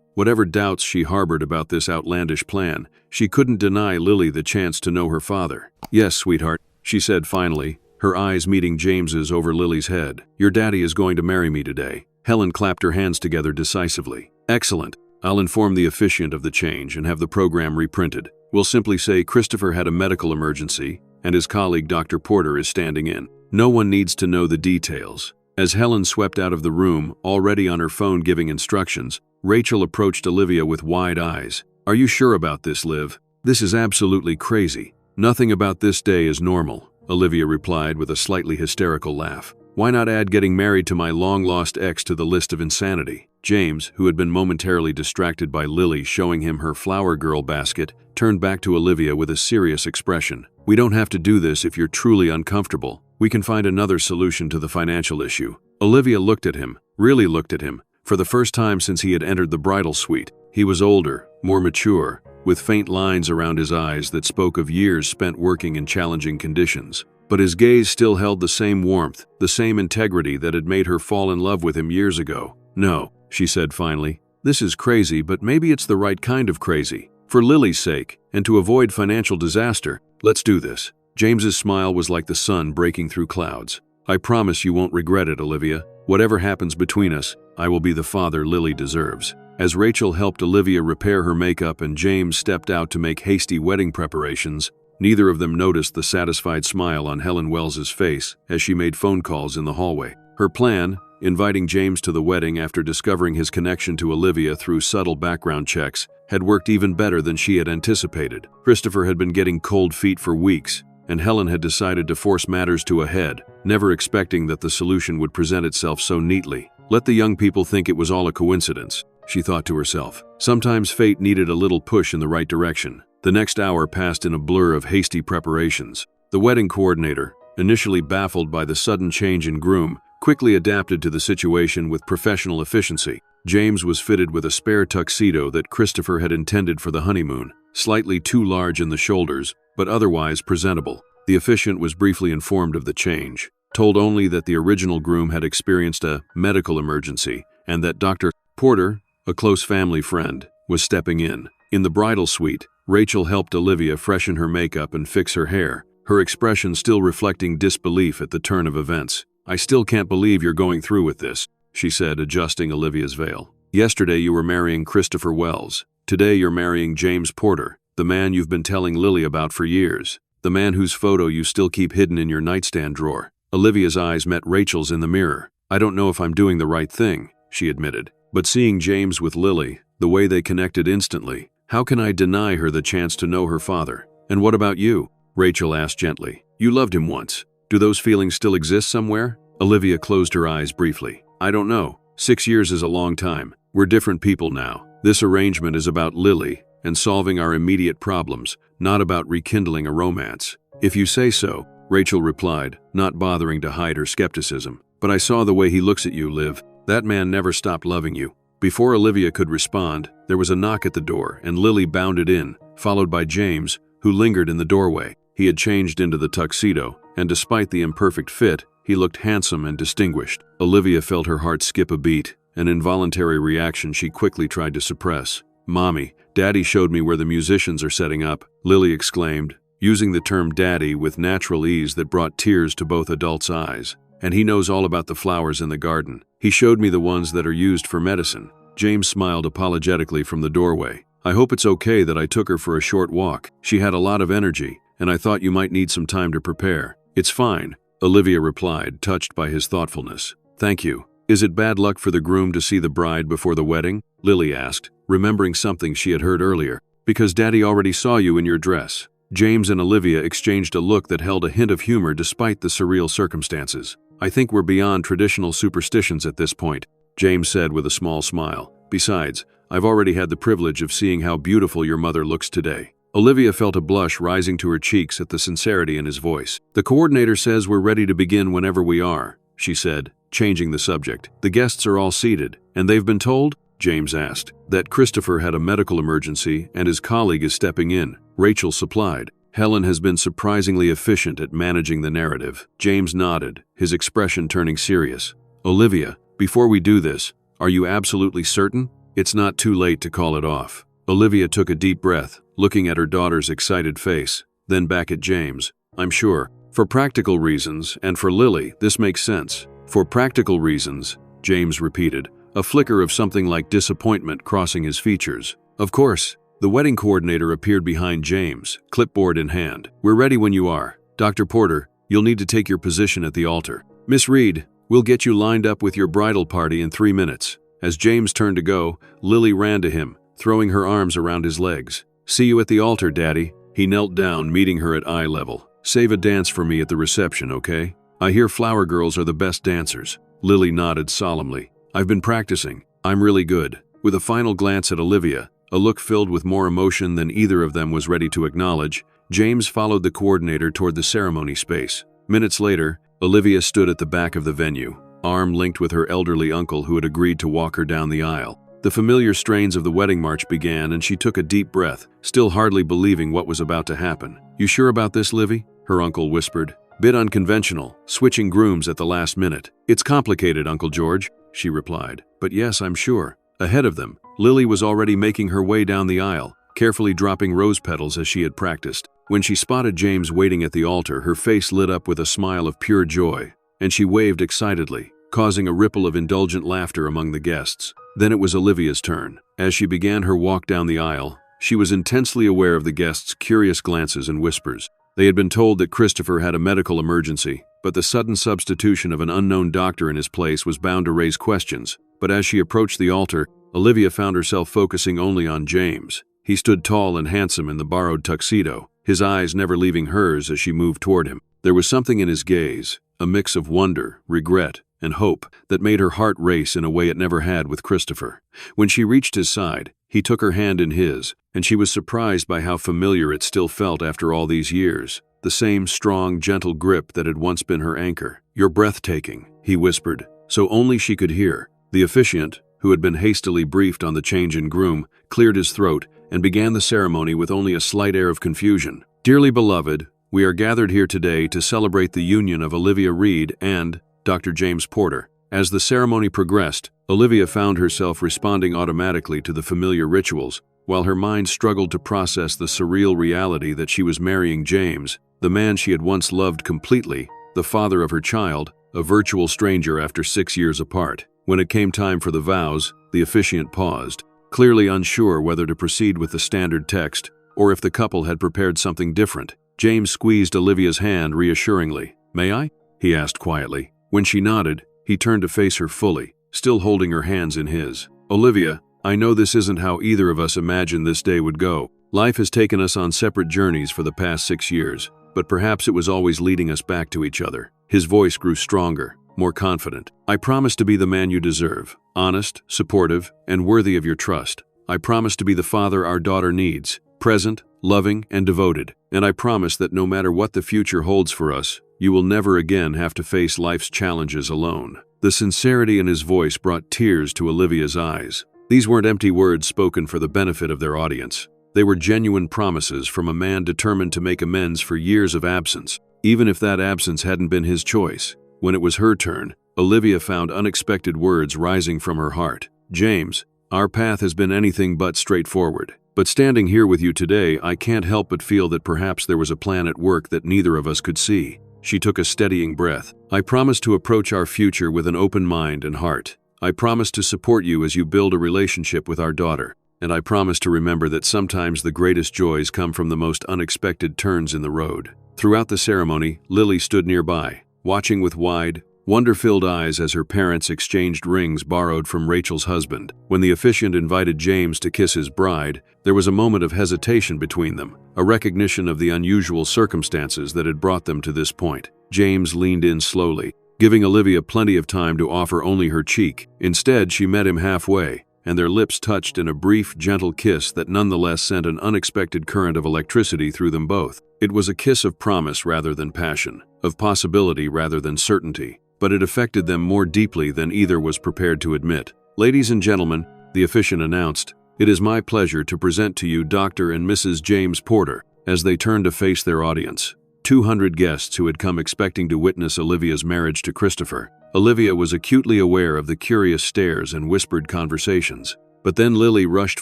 whatever doubts she harbored about this outlandish plan, she couldn't deny Lily the chance to know her father. "Yes, sweetheart," she said finally, her eyes meeting James's over Lily's head. "Your daddy is going to marry me today." Helen clapped her hands together decisively. "Excellent. I'll inform the officiant of the change and have the program reprinted. We'll simply say Christopher had a medical emergency, and his colleague Dr. Porter is standing in. No one needs to know the details." As Helen swept out of the room, already on her phone giving instructions, Rachel approached Olivia with wide eyes. "Are you sure about this, Liv? This is absolutely crazy." "Nothing about this day is normal," Olivia replied with a slightly hysterical laugh. "Why not add getting married to my long-lost ex to the list of insanity?" James, who had been momentarily distracted by Lily showing him her flower girl basket, turned back to Olivia with a serious expression. "We don't have to do this if you're truly uncomfortable. We can find another solution to the financial issue." Olivia looked at him, really looked at him, for the first time since he had entered the bridal suite. He was older, more mature, with faint lines around his eyes that spoke of years spent working in challenging conditions. But his gaze still held the same warmth, the same integrity that had made her fall in love with him years ago. "No," she said finally. "This is crazy, but maybe it's the right kind of crazy. For Lily's sake, and to avoid financial disaster, let's do this." James's smile was like the sun breaking through clouds. "I promise you won't regret it, Olivia. Whatever happens between us, I will be the father Lily deserves." As Rachel helped Olivia repair her makeup and James stepped out to make hasty wedding preparations, neither of them noticed the satisfied smile on Helen Wells's face as she made phone calls in the hallway. Her plan, inviting James to the wedding after discovering his connection to Olivia through subtle background checks, had worked even better than she had anticipated. Christopher had been getting cold feet for weeks, and Helen had decided to force matters to a head, never expecting that the solution would present itself so neatly. "Let the young people think it was all a coincidence," she thought to herself. Sometimes fate needed a little push in the right direction. The next hour passed in a blur of hasty preparations. The wedding coordinator, initially baffled by the sudden change in groom, quickly adapted to the situation with professional efficiency. James was fitted with a spare tuxedo that Christopher had intended for the honeymoon, slightly too large in the shoulders, but otherwise presentable. The officiant was briefly informed of the change, told only that the original groom had experienced a medical emergency and that Dr. Porter, a close family friend, was stepping in. In the bridal suite, Rachel helped Olivia freshen her makeup and fix her hair, her expression still reflecting disbelief at the turn of events. "I still can't believe you're going through with this," she said, adjusting Olivia's veil. "Yesterday you were marrying Christopher Wells. Today you're marrying James Porter, the man you've been telling Lily about for years, the man whose photo you still keep hidden in your nightstand drawer." Olivia's eyes met Rachel's in the mirror. "I don't know if I'm doing the right thing," she admitted. "But seeing James with Lily, the way they connected instantly, how can I deny her the chance to know her father?" "And what about you?" Rachel asked gently. "You loved him once. Do those feelings still exist somewhere?" Olivia closed her eyes briefly. "I don't know. 6 years is a long time. We're different people now. This arrangement is about Lily and solving our immediate problems, not about rekindling a romance." "If you say so," Rachel replied, not bothering to hide her skepticism. "But I saw the way he looks at you, Liv. That man never stopped loving you." Before Olivia could respond, there was a knock at the door and Lily bounded in, followed by James, who lingered in the doorway. He had changed into the tuxedo, and despite the imperfect fit, he looked handsome and distinguished. Olivia felt her heart skip a beat, an involuntary reaction she quickly tried to suppress. "Mommy, Daddy showed me where the musicians are setting up," Lily exclaimed, using the term daddy with natural ease that brought tears to both adults' eyes. "And he knows all about the flowers in the garden. He showed me the ones that are used for medicine." James smiled apologetically from the doorway. "I hope it's okay that I took her for a short walk. She had a lot of energy, and I thought you might need some time to prepare." "It's fine," Olivia replied, touched by his thoughtfulness. "Thank you." "Is it bad luck for the groom to see the bride before the wedding?" Lily asked, remembering something she had heard earlier. "Because Daddy already saw you in your dress." James and Olivia exchanged a look that held a hint of humor despite the surreal circumstances. "I think we're beyond traditional superstitions at this point," James said with a small smile. "Besides, I've already had the privilege of seeing how beautiful your mother looks today." Olivia felt a blush rising to her cheeks at the sincerity in his voice. "The coordinator says we're ready to begin whenever we are," she said, changing the subject. "The guests are all seated, and they've been told," James asked, "that Christopher had a medical emergency and his colleague is stepping in," Rachel supplied. "Helen has been surprisingly efficient at managing the narrative." James nodded, his expression turning serious. "Olivia, before we do this, are you absolutely certain? It's not too late to call it off." Olivia took a deep breath, looking at her daughter's excited face, then back at James. "I'm sure. For practical reasons, and for Lily, this makes sense." "For practical reasons," James repeated, a flicker of something like disappointment crossing his features. "Of course." The wedding coordinator appeared behind James, clipboard in hand. "We're ready when you are. Dr. Porter, you'll need to take your position at the altar. Miss Reed, we'll get you lined up with your bridal party in 3 minutes." As James turned to go, Lily ran to him, throwing her arms around his legs. "See you at the altar, Daddy." He knelt down, meeting her at eye level. "Save a dance for me at the reception, okay? I hear flower girls are the best dancers." Lily nodded solemnly. "I've been practicing. I'm really good." With a final glance at Olivia, a look filled with more emotion than either of them was ready to acknowledge, James followed the coordinator toward the ceremony space. Minutes later, Olivia stood at the back of the venue, arm linked with her elderly uncle who had agreed to walk her down the aisle. The familiar strains of the wedding march began and she took a deep breath, still hardly believing what was about to happen. "You sure about this, Livy?" her uncle whispered. "Bit unconventional, switching grooms at the last minute." "It's complicated, Uncle George," she replied. "But yes, I'm sure." Ahead of them, Lily was already making her way down the aisle, carefully dropping rose petals as she had practiced. When she spotted James waiting at the altar, her face lit up with a smile of pure joy, and she waved excitedly, causing a ripple of indulgent laughter among the guests. Then it was Olivia's turn. As she began her walk down the aisle, she was intensely aware of the guests' curious glances and whispers. They had been told that Christopher had a medical emergency, but the sudden substitution of an unknown doctor in his place was bound to raise questions. But as she approached the altar, Olivia found herself focusing only on James. He stood tall and handsome in the borrowed tuxedo, his eyes never leaving hers as she moved toward him. There was something in his gaze, a mix of wonder, regret, and hope, that made her heart race in a way it never had with Christopher. When she reached his side, he took her hand in his, and she was surprised by how familiar it still felt after all these years. The same strong, gentle grip that had once been her anchor. "You're breathtaking," he whispered, so only she could hear. The officiant, who had been hastily briefed on the change in groom, cleared his throat and began the ceremony with only a slight air of confusion. "Dearly beloved, we are gathered here today to celebrate the union of Olivia Reed and Dr. James Porter." As the ceremony progressed, Olivia found herself responding automatically to the familiar rituals, while her mind struggled to process the surreal reality that she was marrying James, the man she had once loved completely, the father of her child, a virtual stranger after 6 years apart. When it came time for the vows, the officiant paused, clearly unsure whether to proceed with the standard text or if the couple had prepared something different. James squeezed Olivia's hand reassuringly. "May I?" he asked quietly. When she nodded, he turned to face her fully, still holding her hands in his. "Olivia, I know this isn't how either of us imagined this day would go. Life has taken us on separate journeys for the past 6 years, but perhaps it was always leading us back to each other." His voice grew stronger, more confident. "I promise to be the man you deserve, honest, supportive, and worthy of your trust. I promise to be the father our daughter needs, present, loving, and devoted. And I promise that no matter what the future holds for us, you will never again have to face life's challenges alone." The sincerity in his voice brought tears to Olivia's eyes. These weren't empty words spoken for the benefit of their audience. They were genuine promises from a man determined to make amends for years of absence, even if that absence hadn't been his choice. When it was her turn, Olivia found unexpected words rising from her heart. "James, our path has been anything but straightforward. But standing here with you today, I can't help but feel that perhaps there was a plan at work that neither of us could see." She took a steadying breath. "I promise to approach our future with an open mind and heart. I promise to support you as you build a relationship with our daughter. And I promise to remember that sometimes the greatest joys come from the most unexpected turns in the road." Throughout the ceremony, Lily stood nearby, watching with wide, wonder-filled eyes as her parents exchanged rings borrowed from Rachel's husband. When the officiant invited James to kiss his bride, there was a moment of hesitation between them, a recognition of the unusual circumstances that had brought them to this point. James leaned in slowly, giving Olivia plenty of time to offer only her cheek. Instead, she met him halfway, and their lips touched in a brief, gentle kiss that nonetheless sent an unexpected current of electricity through them both. It was a kiss of promise rather than passion, of possibility rather than certainty. but it affected them more deeply than either was prepared to admit. "Ladies and gentlemen," the officiant announced, "it is my pleasure to present to you Dr. and Mrs. James Porter." As they turned to face their audience, 200 guests who had come expecting to witness Olivia's marriage to Christopher. Olivia was acutely aware of the curious stares and whispered conversations. But then Lily rushed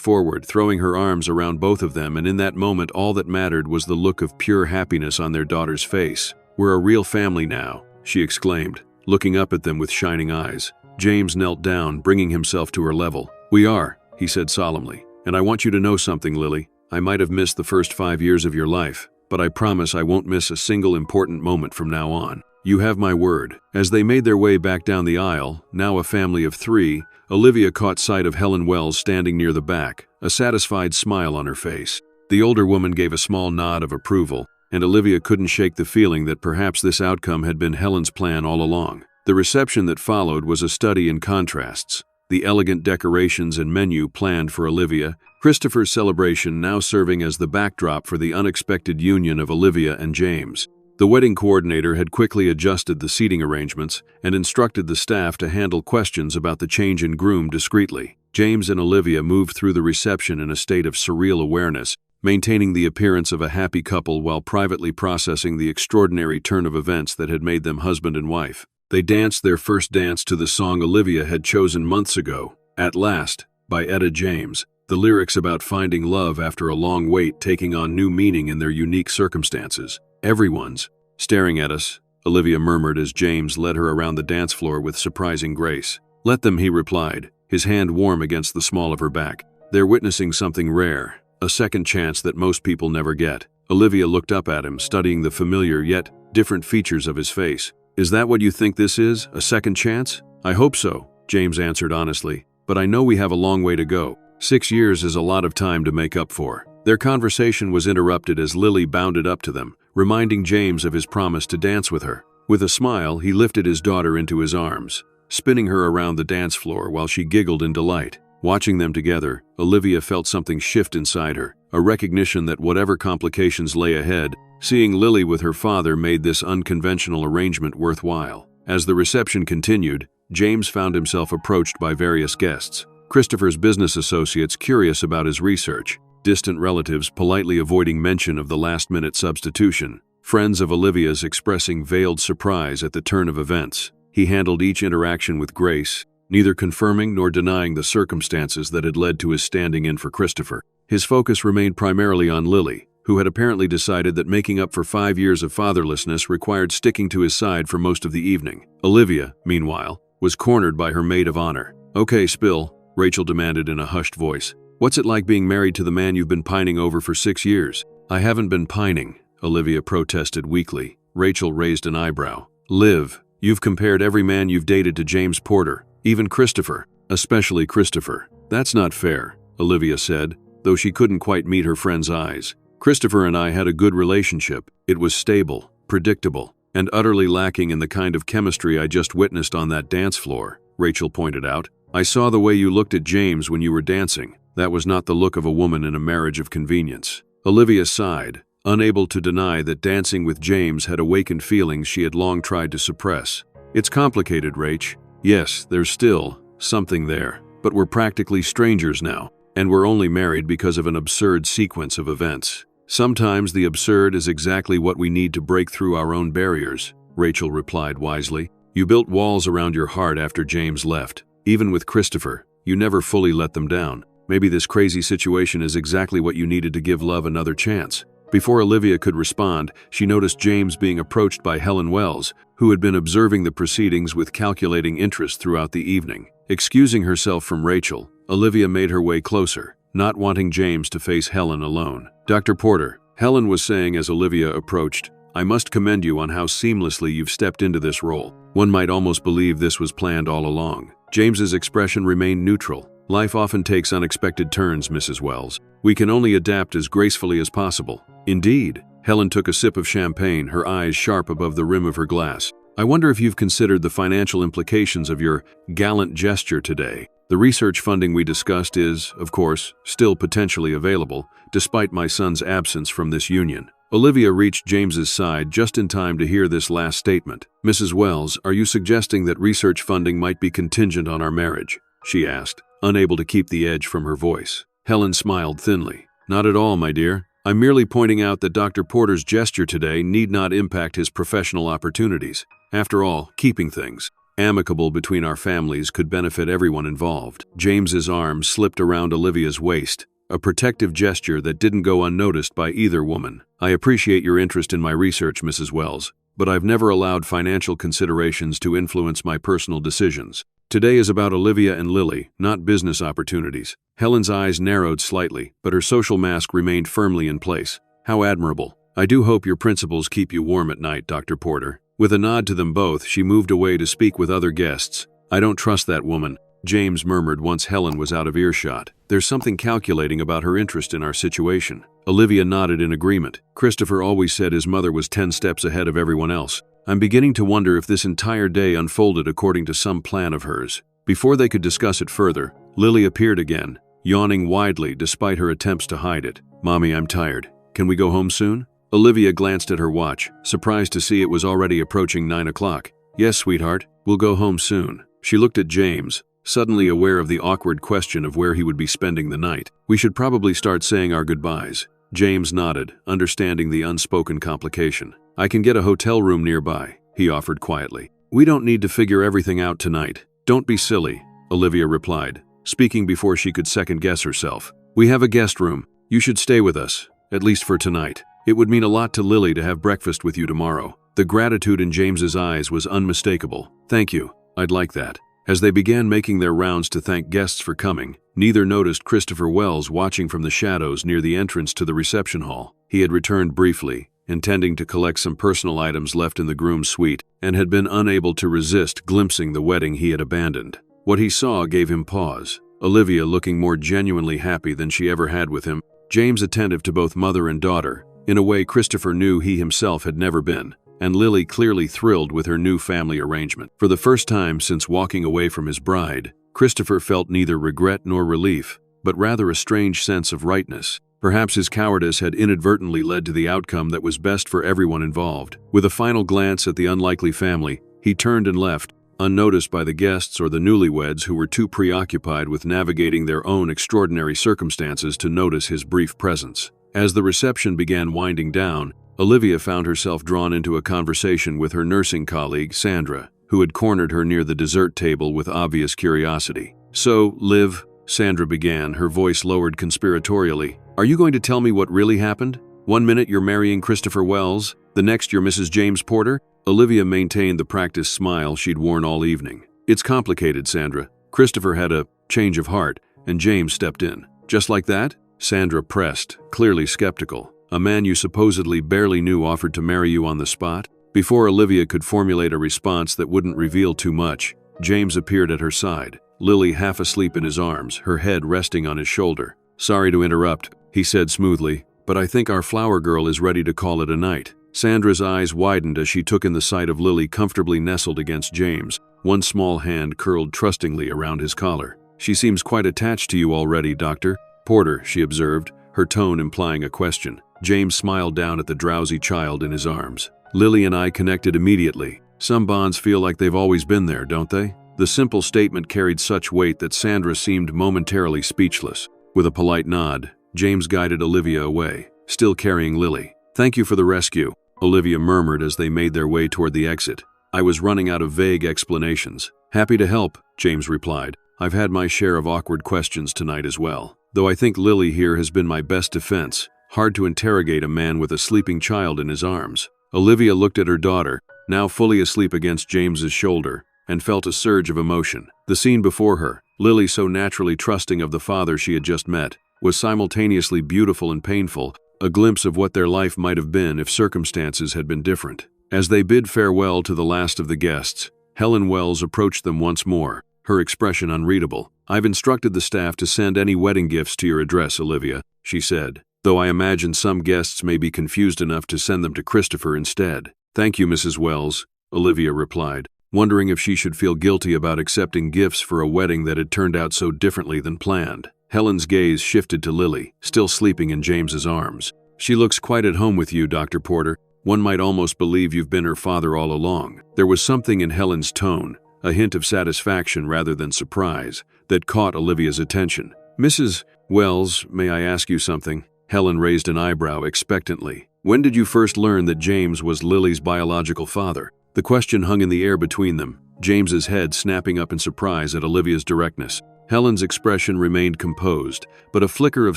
forward, throwing her arms around both of them, and in that moment all that mattered was the look of pure happiness on their daughter's face. "We're a real family now," she exclaimed, looking up at them with shining eyes. James knelt down, bringing himself to her level. "We are," he said solemnly. "And I want you to know something, Lily. I might have missed the first 5 years of your life, but I promise I won't miss a single important moment from now on. You have my word." As they made their way back down the aisle, now a family of 3, Olivia caught sight of Helen Wells standing near the back, a satisfied smile on her face. The older woman gave a small nod of approval, and Olivia couldn't shake the feeling that perhaps this outcome had been Helen's plan all along. The reception that followed was a study in contrasts. The elegant decorations and menu planned for Olivia, Christopher's celebration now serving as the backdrop for the unexpected union of Olivia and James. The wedding coordinator had quickly adjusted the seating arrangements and instructed the staff to handle questions about the change in groom discreetly. James and Olivia moved through the reception in a state of surreal awareness, maintaining the appearance of a happy couple while privately processing the extraordinary turn of events that had made them husband and wife. They danced their first dance to the song Olivia had chosen months ago, "At Last," by Etta James, the lyrics about finding love after a long wait taking on new meaning in their unique circumstances. "Everyone's staring at us," Olivia murmured as James led her around the dance floor with surprising grace. "Let them," he replied, his hand warm against the small of her back. "They're witnessing something rare, a second chance that most people never get." Olivia looked up at him, studying the familiar yet different features of his face. "Is that what you think this is, a second chance?" "I hope so," James answered honestly, "but I know we have a long way to go. 6 years is a lot of time to make up for." Their conversation was interrupted as Lily bounded up to them, reminding James of his promise to dance with her. With a smile, he lifted his daughter into his arms, spinning her around the dance floor while she giggled in delight. Watching them together, Olivia felt something shift inside her, a recognition that whatever complications lay ahead, seeing Lily with her father made this unconventional arrangement worthwhile. As the reception continued, James found himself approached by various guests. Christopher's business associates curious about his research, distant relatives politely avoiding mention of the last-minute substitution, friends of Olivia's expressing veiled surprise at the turn of events. He handled each interaction with grace, neither confirming nor denying the circumstances that had led to his standing in for Christopher. His focus remained primarily on Lily, who had apparently decided that making up for 5 years of fatherlessness required sticking to his side for most of the evening. Olivia, meanwhile, was cornered by her maid of honor. "Okay, spill," Rachel demanded in a hushed voice. "What's it like being married to the man you've been pining over for 6 years?" "I haven't been pining," Olivia protested weakly. Rachel raised an eyebrow. "Liv, you've compared every man you've dated to James Porter, even Christopher, especially Christopher." "That's not fair," Olivia said, though she couldn't quite meet her friend's eyes. "Christopher and I had a good relationship. It was stable, predictable, and utterly lacking in the kind of chemistry I just witnessed on that dance floor," Rachel pointed out. "I saw the way you looked at James when you were dancing. That was not the look of a woman in a marriage of convenience." Olivia sighed, unable to deny that dancing with James had awakened feelings she had long tried to suppress. "It's complicated, Rach. Yes, there's still something there, but we're practically strangers now, and we're only married because of an absurd sequence of events. Sometimes the absurd is exactly what we need to break through our own barriers," Rachel replied wisely. "You built walls around your heart after James left. Even with Christopher, you never fully let them down. Maybe this crazy situation is exactly what you needed to give love another chance." Before Olivia could respond, she noticed James being approached by Helen Wells, who had been observing the proceedings with calculating interest throughout the evening. Excusing herself from Rachel, Olivia made her way closer, not wanting James to face Helen alone. "Dr. Porter," Helen was saying as Olivia approached, "I must commend you on how seamlessly you've stepped into this role. One might almost believe this was planned all along." James's expression remained neutral. "Life often takes unexpected turns, Mrs. Wells. We can only adapt as gracefully as possible." "Indeed." Helen took a sip of champagne, her eyes sharp above the rim of her glass. "I wonder if you've considered the financial implications of your gallant gesture today. The research funding we discussed is, of course, still potentially available, despite my son's absence from this union." Olivia reached James's side just in time to hear this last statement. "Mrs. Wells, are you suggesting that research funding might be contingent on our marriage?" she asked, unable to keep the edge from her voice. Helen smiled thinly. "Not at all, my dear. I'm merely pointing out that Dr. Porter's gesture today need not impact his professional opportunities. After all, keeping things amicable between our families could benefit everyone involved." James's arm slipped around Olivia's waist, a protective gesture that didn't go unnoticed by either woman. "I appreciate your interest in my research, Mrs. Wells, but I've never allowed financial considerations to influence my personal decisions. Today is about Olivia and Lily, not business opportunities." Helen's eyes narrowed slightly, but her social mask remained firmly in place. "How admirable. I do hope your principles keep you warm at night, Dr. Porter." With a nod to them both, she moved away to speak with other guests. "I don't trust that woman," James murmured once Helen was out of earshot. "There's something calculating about her interest in our situation." Olivia nodded in agreement. "Christopher always said his mother was 10 steps ahead of everyone else. I'm beginning to wonder if this entire day unfolded according to some plan of hers." Before they could discuss it further, Lily appeared again, yawning widely despite her attempts to hide it. "Mommy, I'm tired. Can we go home soon?" Olivia glanced at her watch, surprised to see it was already approaching 9 o'clock. "Yes, sweetheart, we'll go home soon." She looked at James, suddenly aware of the awkward question of where he would be spending the night. "We should probably start saying our goodbyes." James nodded, understanding the unspoken complication. "I can get a hotel room nearby," he offered quietly. "We don't need to figure everything out tonight." "Don't be silly," Olivia replied, speaking before she could second-guess herself. "We have a guest room. You should stay with us, at least for tonight. It would mean a lot to Lily to have breakfast with you tomorrow." The gratitude in James's eyes was unmistakable. "Thank you. I'd like that." As they began making their rounds to thank guests for coming, neither noticed Christopher Wells watching from the shadows near the entrance to the reception hall. He had returned briefly, intending to collect some personal items left in the groom's suite, and had been unable to resist glimpsing the wedding he had abandoned. What he saw gave him pause. Olivia looking more genuinely happy than she ever had with him, James attentive to both mother and daughter, in a way Christopher knew he himself had never been, and Lily clearly thrilled with her new family arrangement. For the first time since walking away from his bride, Christopher felt neither regret nor relief, but rather a strange sense of rightness. Perhaps his cowardice had inadvertently led to the outcome that was best for everyone involved. With a final glance at the unlikely family, he turned and left, unnoticed by the guests or the newlyweds who were too preoccupied with navigating their own extraordinary circumstances to notice his brief presence. As the reception began winding down, Olivia found herself drawn into a conversation with her nursing colleague, Sandra, who had cornered her near the dessert table with obvious curiosity. "So, Liv," Sandra began, her voice lowered conspiratorially, "are you going to tell me what really happened? One minute you're marrying Christopher Wells, the next you're Mrs. James Porter?" Olivia maintained the practiced smile she'd worn all evening. "It's complicated, Sandra. Christopher had a change of heart, and James stepped in." "Just like that?" Sandra pressed, clearly skeptical. "A man you supposedly barely knew offered to marry you on the spot?" Before Olivia could formulate a response that wouldn't reveal too much, James appeared at her side, Lily half asleep in his arms, her head resting on his shoulder. "Sorry to interrupt," he said smoothly, "but I think our flower girl is ready to call it a night." Sandra's eyes widened as she took in the sight of Lily comfortably nestled against James, one small hand curled trustingly around his collar. "She seems quite attached to you already, Dr. Porter," she observed, her tone implying a question. James smiled down at the drowsy child in his arms. "Lily and I connected immediately. Some bonds feel like they've always been there, don't they?" The simple statement carried such weight that Sandra seemed momentarily speechless. With a polite nod, James guided Olivia away, still carrying Lily. "Thank you for the rescue," Olivia murmured as they made their way toward the exit. "I was running out of vague explanations." "Happy to help," James replied. "I've had my share of awkward questions tonight as well. Though I think Lily here has been my best defense. Hard to interrogate a man with a sleeping child in his arms." Olivia looked at her daughter, now fully asleep against James's shoulder, and felt a surge of emotion. The scene before her, Lily so naturally trusting of the father she had just met, was simultaneously beautiful and painful, a glimpse of what their life might have been if circumstances had been different. As they bid farewell to the last of the guests, Helen Wells approached them once more, her expression unreadable. "I've instructed the staff to send any wedding gifts to your address, Olivia," she said, "though I imagine some guests may be confused enough to send them to Christopher instead." "Thank you, Mrs. Wells," Olivia replied, wondering if she should feel guilty about accepting gifts for a wedding that had turned out so differently than planned. Helen's gaze shifted to Lily, still sleeping in James's arms. She looks quite at home with you, Dr. Porter. One might almost believe you've been her father all along." There was something in Helen's tone, a hint of satisfaction rather than surprise, that caught Olivia's attention. "Mrs. Wells, may I ask you something?" Helen raised an eyebrow expectantly. "When did you first learn that James was Lily's biological father?" The question hung in the air between them, James's head snapping up in surprise at Olivia's directness. Helen's expression remained composed, but a flicker of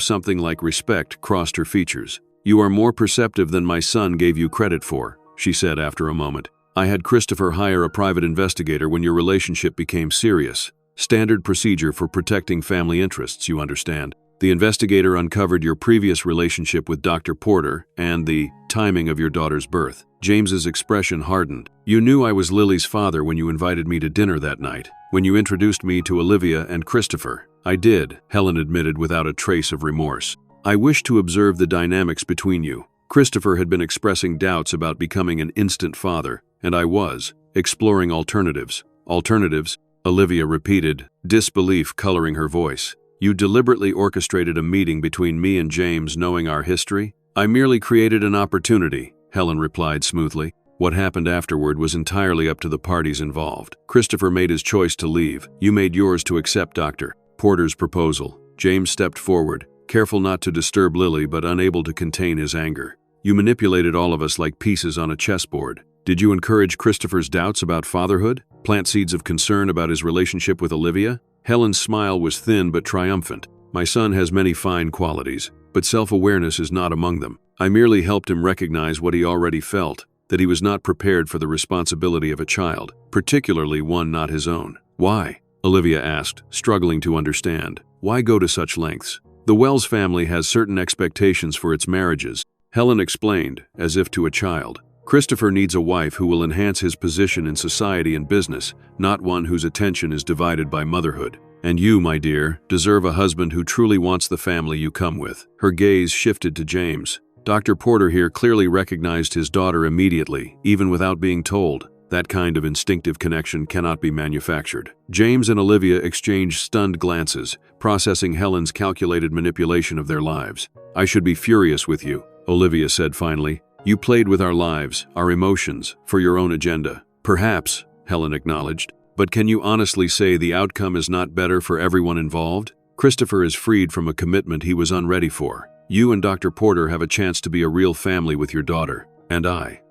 something like respect crossed her features. "You are more perceptive than my son gave you credit for," she said after a moment. "I had Christopher hire a private investigator when your relationship became serious. Standard procedure for protecting family interests, you understand. The investigator uncovered your previous relationship with Dr. Porter and the timing of your daughter's birth." James's expression hardened. "You knew I was Lily's father when you invited me to dinner that night, when you introduced me to Olivia and Christopher." "I did," Helen admitted without a trace of remorse. "I wished to observe the dynamics between you. Christopher had been expressing doubts about becoming an instant father, and I was exploring alternatives." "Alternatives?" Olivia repeated, disbelief coloring her voice. "You deliberately orchestrated a meeting between me and James knowing our history?" "I merely created an opportunity," Helen replied smoothly. "What happened afterward was entirely up to the parties involved. Christopher made his choice to leave. You made yours to accept Dr. Porter's proposal." James stepped forward, careful not to disturb Lily but unable to contain his anger. "You manipulated all of us like pieces on a chessboard. Did you encourage Christopher's doubts about fatherhood? Plant seeds of concern about his relationship with Olivia?" Helen's smile was thin but triumphant. "My son has many fine qualities, but self-awareness is not among them. I merely helped him recognize what he already felt, that he was not prepared for the responsibility of a child, particularly one not his own." "Why?" Olivia asked, struggling to understand. "Why go to such lengths?" "The Wells family has certain expectations for its marriages," Helen explained, as if to a child. "Christopher needs a wife who will enhance his position in society and business, not one whose attention is divided by motherhood. And you, my dear, deserve a husband who truly wants the family you come with." Her gaze shifted to James. Dr. Porter here clearly recognized his daughter immediately, even without being told. That kind of instinctive connection cannot be manufactured. James and Olivia exchanged stunned glances, processing Helen's calculated manipulation of their lives. "I should be furious with you," Olivia said finally. "You played with our lives, our emotions, for your own agenda." "Perhaps," Helen acknowledged. "But can you honestly say the outcome is not better for everyone involved? Christopher is freed from a commitment he was unready for. You and Dr. Porter have a chance to be a real family with your daughter. And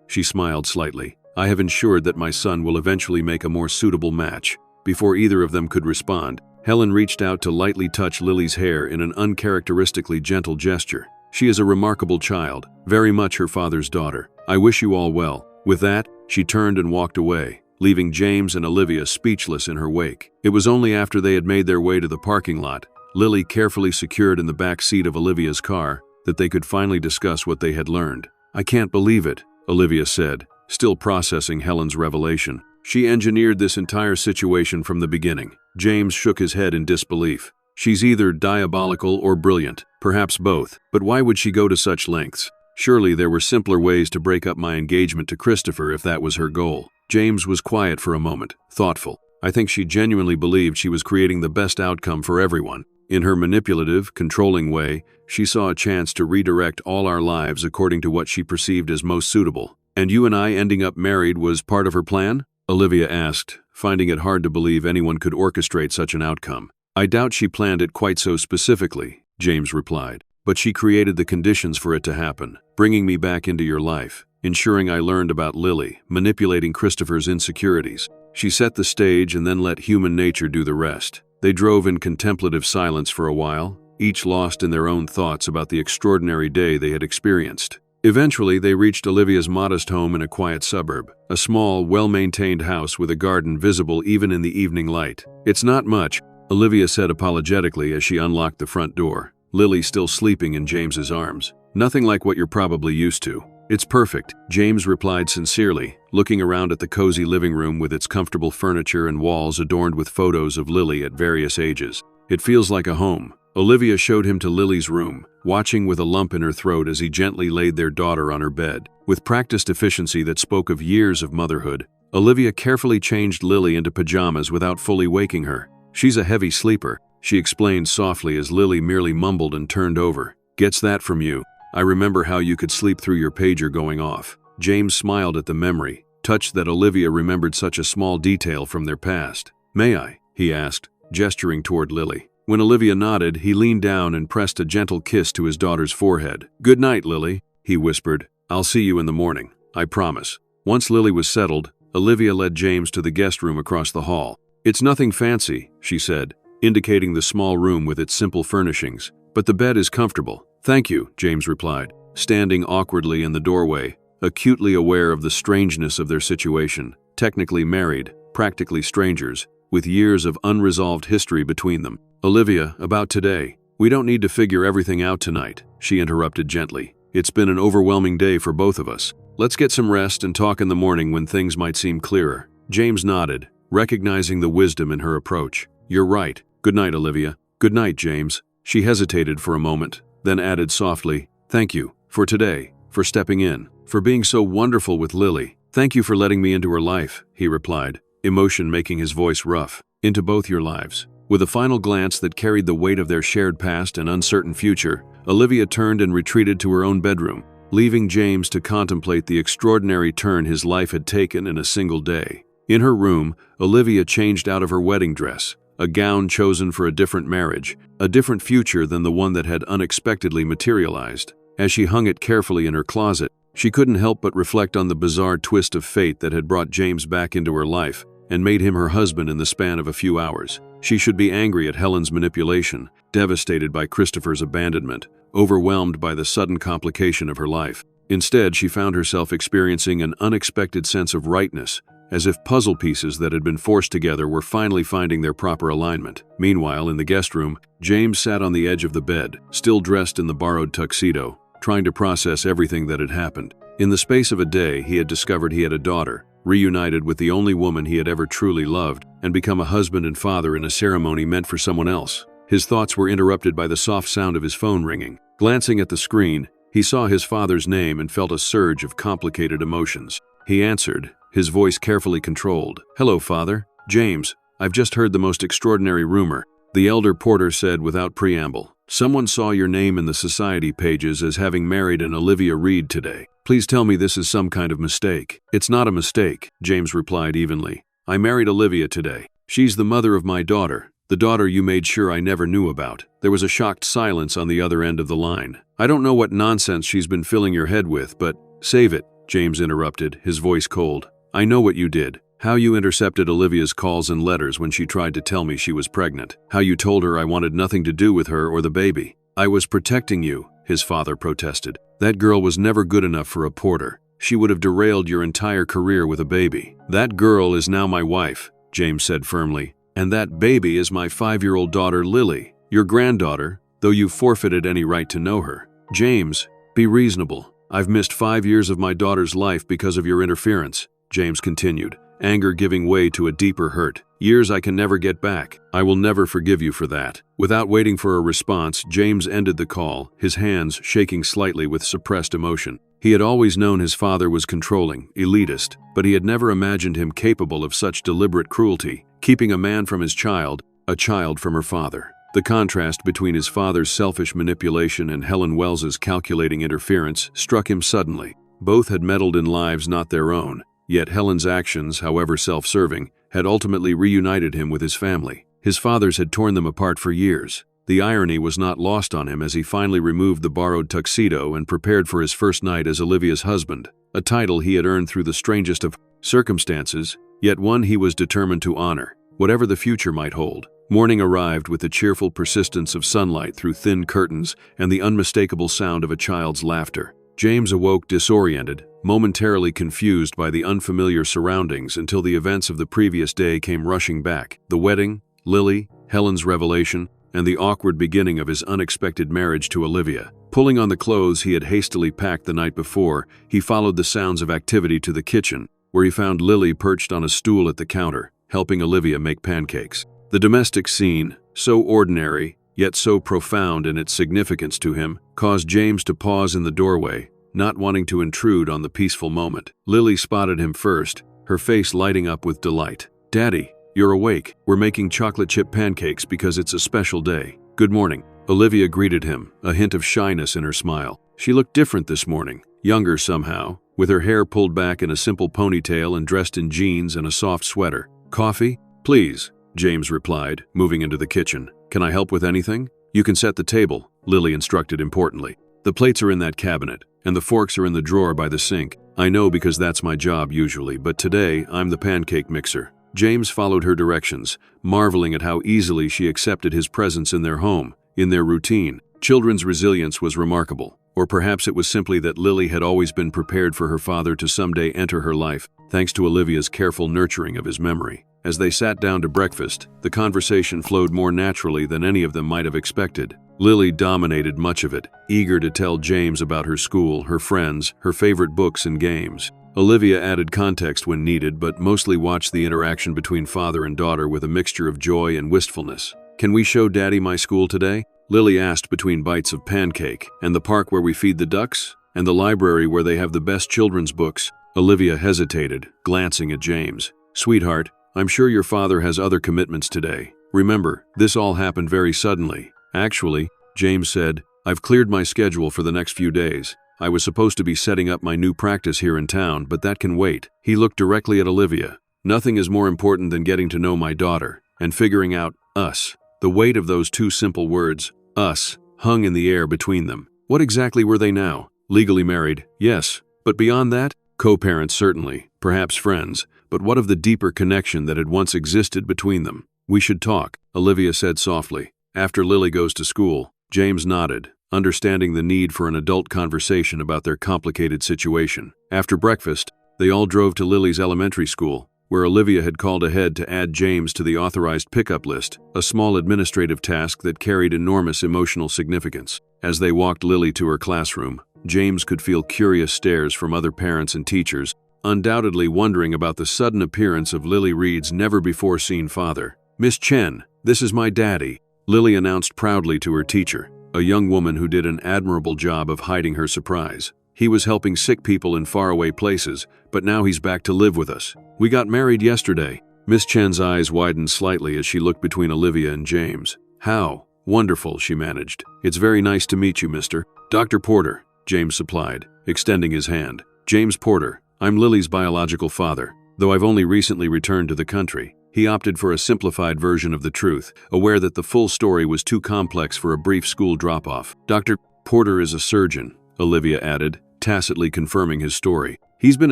she smiled slightly, "I have ensured that my son will eventually make a more suitable match." Before either of them could respond, Helen reached out to lightly touch Lily's hair in an uncharacteristically gentle gesture. "She is a remarkable child, very much her father's daughter. I wish you all well." With that, she turned and walked away, leaving James and Olivia speechless in her wake. It was only after they had made their way to the parking lot, Lily carefully secured in the back seat of Olivia's car, that they could finally discuss what they had learned. "I can't believe it," Olivia said, still processing Helen's revelation. "She engineered this entire situation from the beginning." James shook his head in disbelief. "She's either diabolical or brilliant, perhaps both. But why would she go to such lengths? Surely there were simpler ways to break up my engagement to Christopher if that was her goal." James was quiet for a moment, thoughtful. "I think she genuinely believed she was creating the best outcome for everyone. In her manipulative, controlling way, she saw a chance to redirect all our lives according to what she perceived as most suitable." "And you and I ending up married was part of her plan?" Olivia asked, finding it hard to believe anyone could orchestrate such an outcome. "I doubt she planned it quite so specifically," James replied. "But she created the conditions for it to happen, bringing me back into your life, ensuring I learned about Lily, manipulating Christopher's insecurities. She set the stage and then let human nature do the rest." They drove in contemplative silence for a while, each lost in their own thoughts about the extraordinary day they had experienced. Eventually, they reached Olivia's modest home in a quiet suburb, a small, well-maintained house with a garden visible even in the evening light. "It's not much," Olivia said apologetically as she unlocked the front door, Lily still sleeping in James's arms. "Nothing like what you're probably used to." "It's perfect," James replied sincerely, looking around at the cozy living room with its comfortable furniture and walls adorned with photos of Lily at various ages. "It feels like a home." Olivia showed him to Lily's room, watching with a lump in her throat as he gently laid their daughter on her bed. With practiced efficiency that spoke of years of motherhood, Olivia carefully changed Lily into pajamas without fully waking her. "She's a heavy sleeper," she explained softly as Lily merely mumbled and turned over. "Gets that from you." I remember how you could sleep through your pager going off." James smiled at the memory, touched that Olivia remembered such a small detail from their past. "May I?" he asked, gesturing toward Lily. When Olivia nodded, he leaned down and pressed a gentle kiss to his daughter's forehead. "Good night, Lily," he whispered. "I'll see you in the morning, I promise." Once Lily was settled, Olivia led James to the guest room across the hall. "It's nothing fancy," she said, indicating the small room with its simple furnishings, "but the bed is comfortable." "Thank you," James replied, standing awkwardly in the doorway, acutely aware of the strangeness of their situation, technically married, practically strangers, with years of unresolved history between them. "Olivia, about today. We don't need to figure everything out tonight," she interrupted gently. "It's been an overwhelming day for both of us. Let's get some rest and talk in the morning when things might seem clearer." James nodded, recognizing the wisdom in her approach. "You're right. Good night, Olivia." "Good night, James." She hesitated for a moment, then added softly, "Thank you, for today, for stepping in, for being so wonderful with Lily." "Thank you for letting me into her life," he replied, emotion making his voice rough. "Into both your lives." With a final glance that carried the weight of their shared past and uncertain future, Olivia turned and retreated to her own bedroom, leaving James to contemplate the extraordinary turn his life had taken in a single day. In her room, Olivia changed out of her wedding dress, a gown chosen for a different marriage, a different future than the one that had unexpectedly materialized. As she hung it carefully in her closet, she couldn't help but reflect on the bizarre twist of fate that had brought James back into her life and made him her husband in the span of a few hours. She should be angry at Helen's manipulation, devastated by Christopher's abandonment, overwhelmed by the sudden complication of her life. Instead, she found herself experiencing an unexpected sense of rightness, as if puzzle pieces that had been forced together were finally finding their proper alignment. Meanwhile, in the guest room, James sat on the edge of the bed, still dressed in the borrowed tuxedo, trying to process everything that had happened. In the space of a day, he had discovered he had a daughter, reunited with the only woman he had ever truly loved, and become a husband and father in a ceremony meant for someone else. His thoughts were interrupted by the soft sound of his phone ringing. Glancing at the screen, he saw his father's name and felt a surge of complicated emotions. He answered, his voice carefully controlled. "Hello, Father. James, I've just heard the most extraordinary rumor," the elder Porter said without preamble. "Someone saw your name in the society pages as having married an Olivia Reed today. Please tell me this is some kind of mistake." "It's not a mistake," James replied evenly. "I married Olivia today. She's the mother of my daughter, the daughter you made sure I never knew about." There was a shocked silence on the other end of the line. "I don't know what nonsense she's been filling your head with, but—" "Save it," James interrupted, his voice cold. "I know what you did. How you intercepted Olivia's calls and letters when she tried to tell me she was pregnant. How you told her I wanted nothing to do with her or the baby. I was protecting you," his father protested. "That girl was never good enough for a Porter. She would have derailed your entire career with a baby." "That girl is now my wife," James said firmly. "And that baby is my 5-year-old daughter, Lily. Your granddaughter, though you've forfeited any right to know her." "James, be reasonable. I've missed 5 years of my daughter's life because of your interference," James continued, anger giving way to a deeper hurt. "Years I can never get back. I will never forgive you for that." Without waiting for a response, James ended the call, his hands shaking slightly with suppressed emotion. He had always known his father was controlling, elitist, but he had never imagined him capable of such deliberate cruelty, keeping a man from his child, a child from her father. The contrast between his father's selfish manipulation and Helen Wells's calculating interference struck him suddenly. Both had meddled in lives not their own, yet Helen's actions, however self-serving, had ultimately reunited him with his family. His father's had torn them apart for years. The irony was not lost on him as he finally removed the borrowed tuxedo and prepared for his first night as Olivia's husband, a title he had earned through the strangest of circumstances, yet one he was determined to honor, whatever the future might hold. Morning arrived with the cheerful persistence of sunlight through thin curtains and the unmistakable sound of a child's laughter. James awoke disoriented, momentarily confused by the unfamiliar surroundings until the events of the previous day came rushing back. The wedding, Lily, Helen's revelation, and the awkward beginning of his unexpected marriage to Olivia. Pulling on the clothes he had hastily packed the night before, he followed the sounds of activity to the kitchen, where he found Lily perched on a stool at the counter, helping Olivia make pancakes. The domestic scene, so ordinary, yet so profound in its significance to him, caused James to pause in the doorway, not wanting to intrude on the peaceful moment. Lily spotted him first, her face lighting up with delight. "Daddy, you're awake. We're making chocolate chip pancakes because it's a special day. Good morning." Olivia greeted him, a hint of shyness in her smile. She looked different this morning, younger somehow, with her hair pulled back in a simple ponytail and dressed in jeans and a soft sweater. "Coffee? Please," James replied, moving into the kitchen. "Can I help with anything?" "You can set the table," Lily instructed importantly. "The plates are in that cabinet, and the forks are in the drawer by the sink. I know because that's my job usually, but today I'm the pancake mixer." James followed her directions, marveling at how easily she accepted his presence in their home, in their routine. Children's resilience was remarkable. Or perhaps it was simply that Lily had always been prepared for her father to someday enter her life, thanks to Olivia's careful nurturing of his memory. As they sat down to breakfast, the conversation flowed more naturally than any of them might have expected. Lily dominated much of it, eager to tell James about her school, her friends, her favorite books and games. Olivia added context when needed, but mostly watched the interaction between father and daughter with a mixture of joy and wistfulness. "Can we show Daddy my school today?" Lily asked between bites of pancake. "And the park where we feed the ducks? And the library where they have the best children's books?" Olivia hesitated, glancing at James. "Sweetheart, I'm sure your father has other commitments today. Remember, this all happened very suddenly." "Actually," James said, "I've cleared my schedule for the next few days. I was supposed to be setting up my new practice here in town, but that can wait." He looked directly at Olivia. "Nothing is more important than getting to know my daughter and figuring out us." The weight of those two simple words, us, hung in the air between them. What exactly were they now? Legally married, yes. But beyond that? Co-parents certainly, perhaps friends. But what of the deeper connection that had once existed between them? "We should talk," Olivia said softly. "After Lily goes to school." James nodded, understanding the need for an adult conversation about their complicated situation. After breakfast, they all drove to Lily's elementary school, where Olivia had called ahead to add James to the authorized pickup list, a small administrative task that carried enormous emotional significance. As they walked Lily to her classroom, James could feel curious stares from other parents and teachers, undoubtedly wondering about the sudden appearance of Lily Reed's never-before-seen father. "Miss Chen, this is my daddy," Lily announced proudly to her teacher, a young woman who did an admirable job of hiding her surprise. "He was helping sick people in faraway places, but now he's back to live with us. We got married yesterday." Miss Chen's eyes widened slightly as she looked between Olivia and James. "How wonderful," she managed. "It's very nice to meet you, Mr. Dr. Porter," James supplied, extending his hand. "James Porter. I'm Lily's biological father, though I've only recently returned to the country." He opted for a simplified version of the truth, aware that the full story was too complex for a brief school drop-off. "Dr. Porter is a surgeon," Olivia added, tacitly confirming his story. "He's been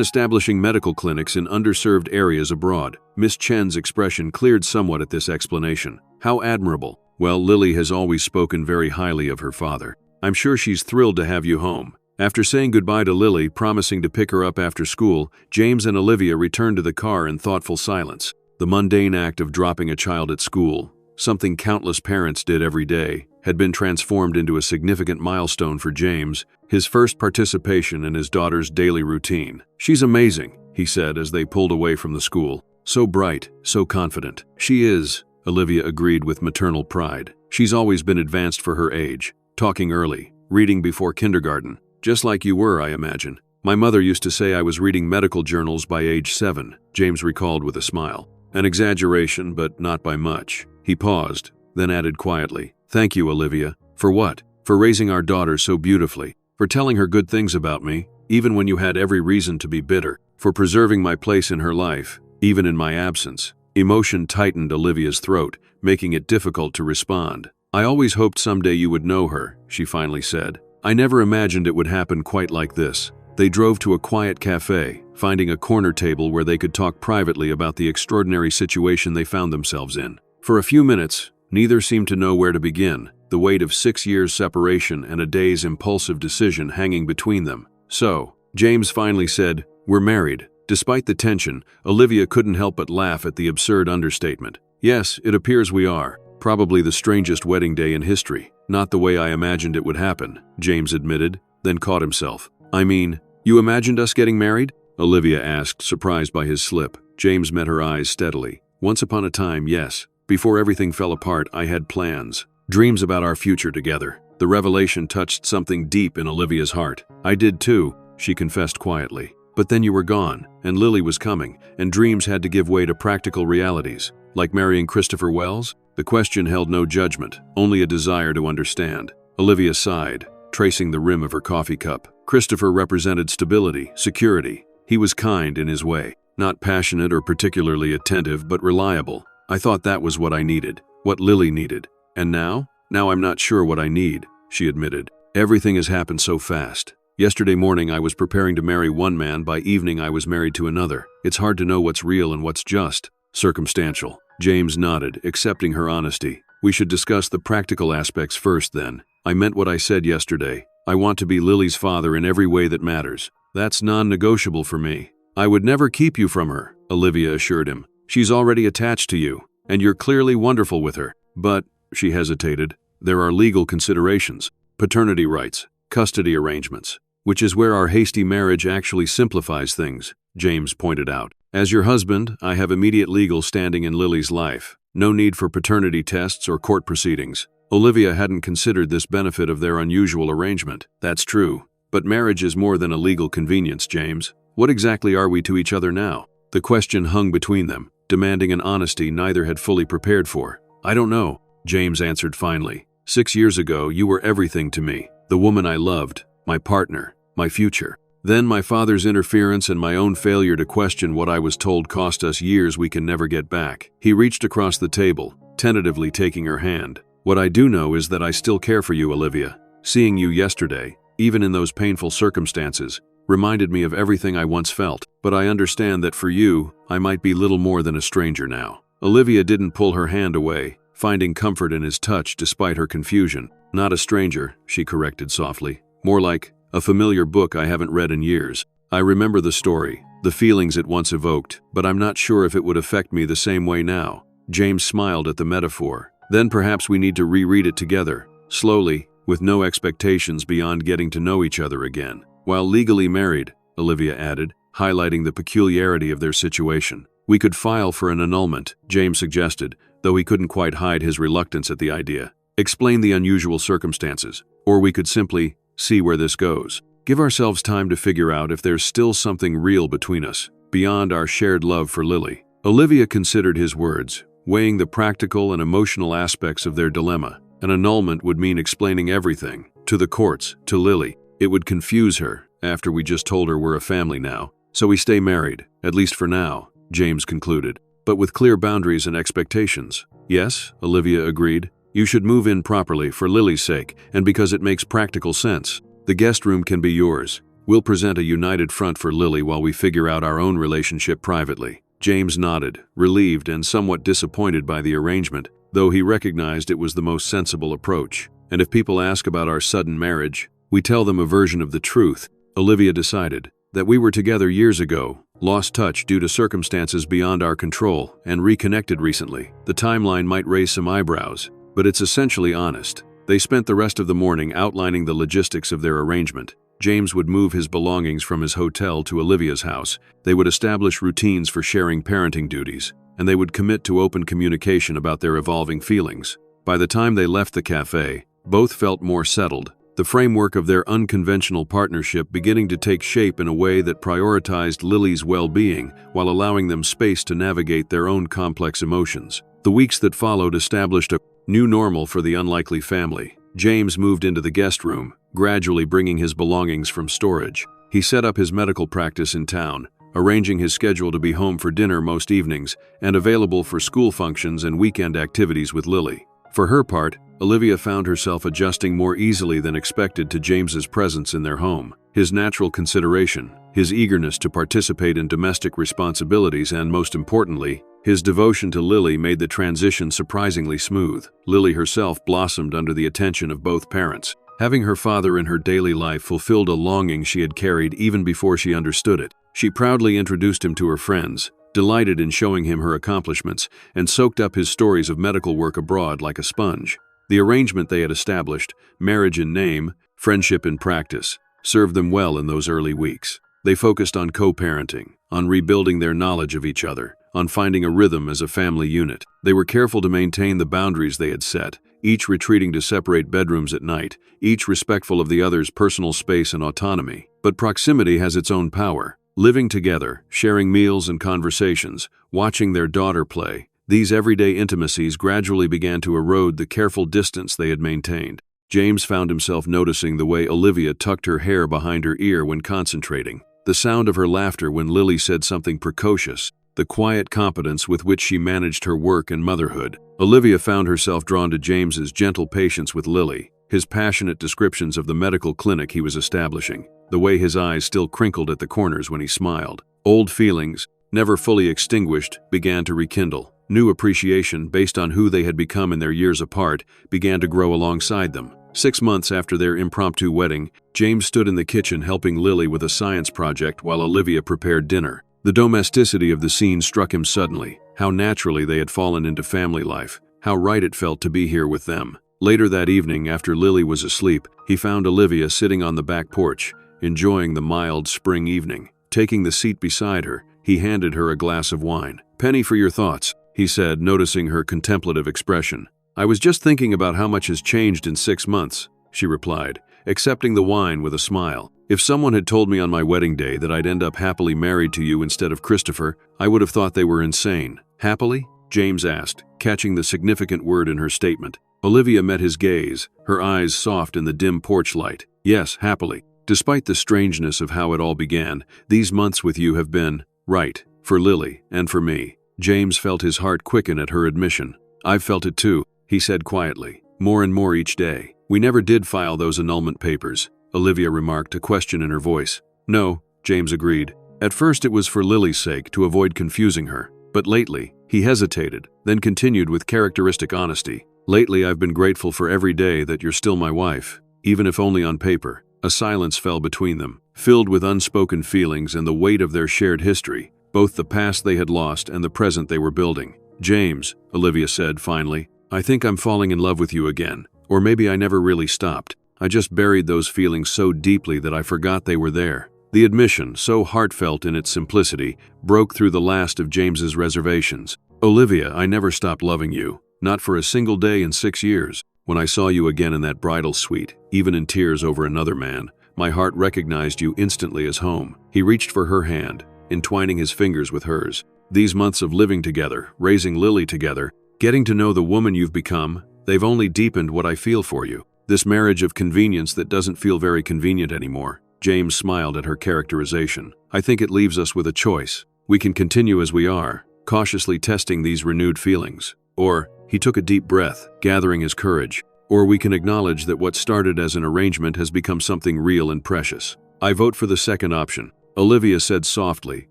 establishing medical clinics in underserved areas abroad." Miss Chen's expression cleared somewhat at this explanation. "How admirable. Well, Lily has always spoken very highly of her father. I'm sure she's thrilled to have you home." After saying goodbye to Lily, promising to pick her up after school, James and Olivia returned to the car in thoughtful silence. The mundane act of dropping a child at school, something countless parents did every day, had been transformed into a significant milestone for James, his first participation in his daughter's daily routine. "She's amazing," he said as they pulled away from the school. "So bright, so confident." "She is," Olivia agreed with maternal pride. "She's always been advanced for her age, talking early, reading before kindergarten. Just like you were, I imagine. My mother used to say I was reading medical journals by age 7, James recalled with a smile. "An exaggeration, but not by much." He paused, then added quietly, "Thank you, Olivia." "For what?" "For raising our daughter so beautifully. For telling her good things about me, even when you had every reason to be bitter. For preserving my place in her life, even in my absence." Emotion tightened Olivia's throat, making it difficult to respond. "I always hoped someday you would know her," she finally said. "I never imagined it would happen quite like this." They drove to a quiet cafe, finding a corner table where they could talk privately about the extraordinary situation they found themselves in. For a few minutes, neither seemed to know where to begin, the weight of 6 years' separation and a day's impulsive decision hanging between them. "So," James finally said, "we're married." Despite the tension, Olivia couldn't help but laugh at the absurd understatement. "Yes, it appears we are. Probably the strangest wedding day in history. Not the way I imagined it would happen," James admitted, then caught himself. "I mean, you imagined us getting married?" Olivia asked, surprised by his slip. James met her eyes steadily. "Once upon a time, yes. Before everything fell apart, I had plans. Dreams about our future together." The revelation touched something deep in Olivia's heart. "I did too," she confessed quietly. "But then you were gone, and Lily was coming, and dreams had to give way to practical realities. Like marrying Christopher Wells?" The question held no judgment, only a desire to understand. Olivia sighed. tracing the rim of her coffee cup. Christopher represented stability, security. He was kind in his way, not passionate or particularly attentive, but reliable. I thought that was what I needed, what Lily needed. And now? Now I'm not sure what I need, she admitted. Everything has happened so fast. Yesterday morning I was preparing to marry one man, by evening I was married to another. It's hard to know what's real and what's just circumstantial. James nodded, accepting her honesty. We should discuss the practical aspects first then. I meant what I said yesterday. I want to be Lily's father in every way that matters. That's non-negotiable for me. I would never keep you from her, Olivia assured him. She's already attached to you, and you're clearly wonderful with her. But, she hesitated, there are legal considerations, paternity rights, custody arrangements, which is where our hasty marriage actually simplifies things, James pointed out. As your husband, I have immediate legal standing in Lily's life. No need for paternity tests or court proceedings. Olivia hadn't considered this benefit of their unusual arrangement. That's true. But marriage is more than a legal convenience, James. What exactly are we to each other now? The question hung between them, demanding an honesty neither had fully prepared for. I don't know, James answered finally. 6 years ago, you were everything to me. The woman I loved, my partner, my future. Then my father's interference and my own failure to question what I was told cost us years we can never get back. He reached across the table, tentatively taking her hand. What I do know is that I still care for you, Olivia. Seeing you yesterday, even in those painful circumstances, reminded me of everything I once felt. But I understand that for you, I might be little more than a stranger now. Olivia didn't pull her hand away, finding comfort in his touch despite her confusion. Not a stranger, she corrected softly. More like a familiar book I haven't read in years. I remember the story, the feelings it once evoked, but I'm not sure if it would affect me the same way now. James smiled at the metaphor. Then perhaps we need to reread it together, slowly, with no expectations beyond getting to know each other again. While legally married, Olivia added, highlighting the peculiarity of their situation. We could file for an annulment, James suggested, though he couldn't quite hide his reluctance at the idea. Explain the unusual circumstances, or we could simply see where this goes. Give ourselves time to figure out if there's still something real between us, beyond our shared love for Lily. Olivia considered his words, weighing the practical and emotional aspects of their dilemma. An annulment would mean explaining everything, to the courts, to Lily. It would confuse her, after we just told her we're a family now. So we stay married, at least for now, James concluded, but with clear boundaries and expectations. Yes, Olivia agreed. You should move in properly for Lily's sake, and because it makes practical sense. The guest room can be yours. We'll present a united front for Lily while we figure out our own relationship privately. James nodded, relieved and somewhat disappointed by the arrangement, though he recognized it was the most sensible approach. And if people ask about our sudden marriage, we tell them a version of the truth. Olivia decided that we were together years ago, lost touch due to circumstances beyond our control, and reconnected recently. The timeline might raise some eyebrows, but it's essentially honest. They spent the rest of the morning outlining the logistics of their arrangement. James would move his belongings from his hotel to Olivia's house. They would establish routines for sharing parenting duties, and they would commit to open communication about their evolving feelings. By the time they left the cafe, both felt more settled, the framework of their unconventional partnership beginning to take shape in a way that prioritized Lily's well-being while allowing them space to navigate their own complex emotions. The weeks that followed established a new normal for the unlikely family. James moved into the guest room, gradually bringing his belongings from storage. He set up his medical practice in town, arranging his schedule to be home for dinner most evenings and available for school functions and weekend activities with Lily. For her part, Olivia found herself adjusting more easily than expected to James's presence in their home. His natural consideration, his eagerness to participate in domestic responsibilities, and most importantly, his devotion to Lily made the transition surprisingly smooth. Lily herself blossomed under the attention of both parents. Having her father in her daily life fulfilled a longing she had carried even before she understood it. She proudly introduced him to her friends, delighted in showing him her accomplishments, and soaked up his stories of medical work abroad like a sponge. The arrangement they had established, marriage in name, friendship in practice, served them well in those early weeks. They focused on co-parenting, on rebuilding their knowledge of each other, on finding a rhythm as a family unit. They were careful to maintain the boundaries they had set, each retreating to separate bedrooms at night, each respectful of the other's personal space and autonomy. But proximity has its own power. Living together, sharing meals and conversations, watching their daughter play, these everyday intimacies gradually began to erode the careful distance they had maintained. James found himself noticing the way Olivia tucked her hair behind her ear when concentrating, the sound of her laughter when Lily said something precocious, the quiet competence with which she managed her work and motherhood. Olivia found herself drawn to James's gentle patience with Lily, his passionate descriptions of the medical clinic he was establishing, the way his eyes still crinkled at the corners when he smiled. Old feelings, never fully extinguished, began to rekindle. New appreciation, based on who they had become in their years apart, began to grow alongside them. 6 months after their impromptu wedding, James stood in the kitchen helping Lily with a science project while Olivia prepared dinner. The domesticity of the scene struck him suddenly, how naturally they had fallen into family life, how right it felt to be here with them. Later that evening, after Lily was asleep, he found Olivia sitting on the back porch, enjoying the mild spring evening. Taking the seat beside her, he handed her a glass of wine. "Penny, for your thoughts," he said, noticing her contemplative expression. "I was just thinking about how much has changed in 6 months," she replied, accepting the wine with a smile. "If someone had told me on my wedding day that I'd end up happily married to you instead of Christopher, I would have thought they were insane." "Happily?" James asked, catching the significant word in her statement. Olivia met his gaze, her eyes soft in the dim porch light. "Yes, happily. Despite the strangeness of how it all began, these months with you have been right, for Lily and for me." James felt his heart quicken at her admission. "I've felt it too," he said quietly, "more and more each day." "We never did file those annulment papers," Olivia remarked, a question in her voice. "No," James agreed. "At first it was for Lily's sake, to avoid confusing her. But lately," he hesitated, then continued with characteristic honesty, "lately I've been grateful for every day that you're still my wife, even if only on paper." A silence fell between them, filled with unspoken feelings and the weight of their shared history, both the past they had lost and the present they were building. "James," Olivia said finally, "I think I'm falling in love with you again. Or maybe I never really stopped. I just buried those feelings so deeply that I forgot they were there." The admission, so heartfelt in its simplicity, broke through the last of James's reservations. "Olivia, I never stopped loving you. Not for a single day in 6 years. When I saw you again in that bridal suite, even in tears over another man, my heart recognized you instantly as home." He reached for her hand, entwining his fingers with hers. "These months of living together, raising Lily together, getting to know the woman you've become, they've only deepened what I feel for you. This marriage of convenience that doesn't feel very convenient anymore." James smiled at her characterization. "I think it leaves us with a choice. We can continue as we are, cautiously testing these renewed feelings. Or," he took a deep breath, gathering his courage, "or we can acknowledge that what started as an arrangement has become something real and precious." "I vote for the second option," Olivia said softly,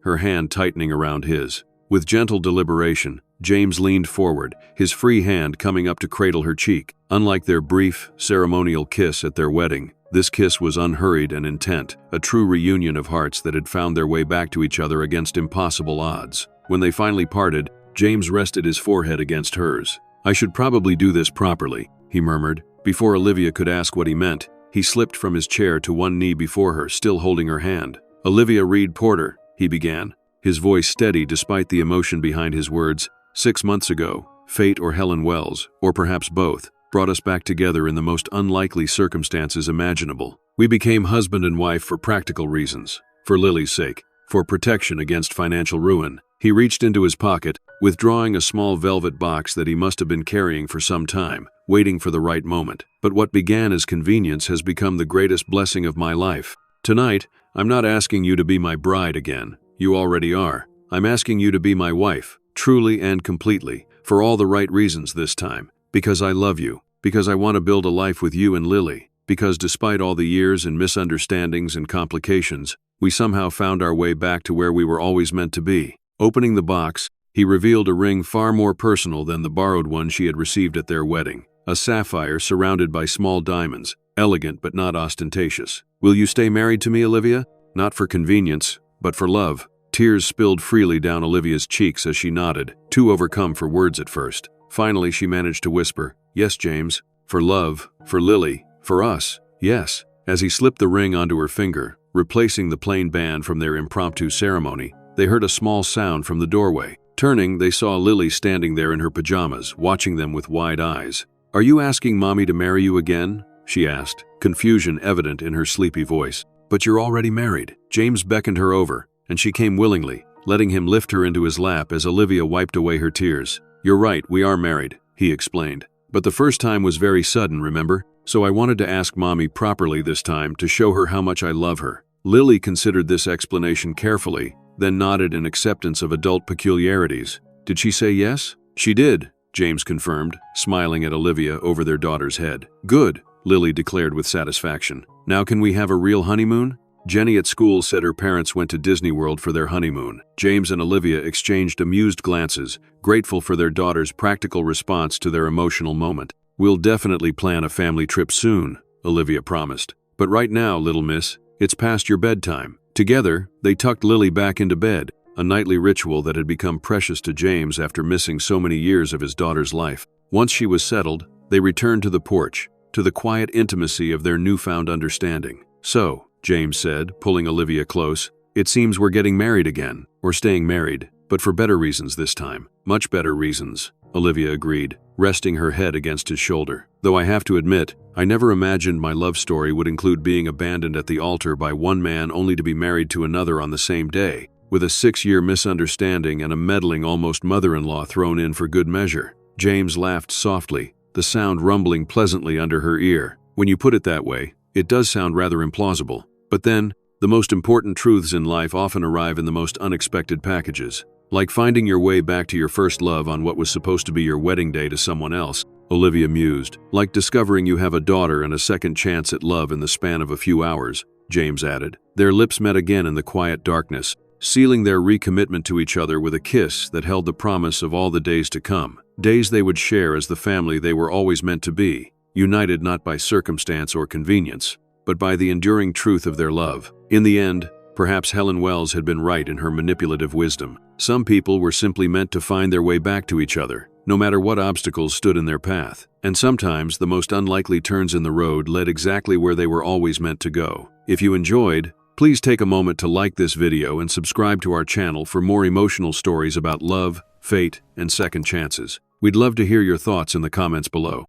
her hand tightening around his. With gentle deliberation, James leaned forward, his free hand coming up to cradle her cheek. Unlike their brief, ceremonial kiss at their wedding, this kiss was unhurried and intent, a true reunion of hearts that had found their way back to each other against impossible odds. When they finally parted, James rested his forehead against hers. "I should probably do this properly," he murmured. Before Olivia could ask what he meant, he slipped from his chair to one knee before her, still holding her hand. "Olivia Reed Porter," he began, his voice steady despite the emotion behind his words. 6 months ago, fate or Helen Wells, or perhaps both, brought us back together in the most unlikely circumstances imaginable. We became husband and wife for practical reasons, for Lily's sake, for protection against financial ruin." He reached into his pocket, withdrawing a small velvet box that he must have been carrying for some time, waiting for the right moment. "But what began as convenience has become the greatest blessing of my life. Tonight, I'm not asking you to be my bride again. You already are. I'm asking you to be my wife, truly and completely, for all the right reasons this time. Because I love you, because I want to build a life with you and Lily, because despite all the years and misunderstandings and complications, we somehow found our way back to where we were always meant to be." Opening the box, he revealed a ring far more personal than the borrowed one she had received at their wedding. A sapphire surrounded by small diamonds, elegant but not ostentatious. "Will you stay married to me, Olivia? Not for convenience, but for love." Tears spilled freely down Olivia's cheeks as she nodded, too overcome for words at first. Finally, she managed to whisper, "Yes, James. For love, for Lily, for us, yes." As he slipped the ring onto her finger, replacing the plain band from their impromptu ceremony, they heard a small sound from the doorway. Turning, they saw Lily standing there in her pajamas, watching them with wide eyes. "Are you asking Mommy to marry you again?" she asked, confusion evident in her sleepy voice. "But you're already married." James beckoned her over, and she came willingly, letting him lift her into his lap as Olivia wiped away her tears. "You're right, we are married," he explained. "But the first time was very sudden, remember? so I wanted to ask Mommy properly this time to show her how much I love her." Lily considered this explanation carefully, then nodded in acceptance of adult peculiarities. "Did she say yes?" "She did," James confirmed, smiling at Olivia over their daughter's head. "Good," Lily declared with satisfaction. "Now can we have a real honeymoon?" Jenny at school said her parents went to Disney World for their honeymoon. James and Olivia exchanged amused glances, grateful for their daughter's practical response to their emotional moment. "We'll definitely plan a family trip soon," Olivia promised. "But right now, little miss, it's past your bedtime." Together, they tucked Lily back into bed, a nightly ritual that had become precious to James after missing so many years of his daughter's life. Once she was settled, they returned to the porch, to the quiet intimacy of their newfound understanding. "So," James said, pulling Olivia close, "it seems we're getting married again, or staying married, but for better reasons this time." "Much better reasons," Olivia agreed, resting her head against his shoulder. "Though I have to admit, I never imagined my love story would include being abandoned at the altar by one man only to be married to another on the same day, with a 6-year misunderstanding and a meddling almost mother-in-law thrown in for good measure." James laughed softly, the sound rumbling pleasantly under her ear. "When you put it that way, it does sound rather implausible. But then, the most important truths in life often arrive in the most unexpected packages. Like finding your way back to your first love on what was supposed to be your wedding day to someone else," Olivia mused. "Like discovering you have a daughter and a second chance at love in the span of a few hours," James added. Their lips met again in the quiet darkness, sealing their recommitment to each other with a kiss that held the promise of all the days to come. Days they would share as the family they were always meant to be, united not by circumstance or convenience, but by the enduring truth of their love. In the end, perhaps Helen Wells had been right in her manipulative wisdom. Some people were simply meant to find their way back to each other, no matter what obstacles stood in their path. And sometimes the most unlikely turns in the road led exactly where they were always meant to go. If you enjoyed, please take a moment to like this video and subscribe to our channel for more emotional stories about love, fate, and second chances. We'd love to hear your thoughts in the comments below.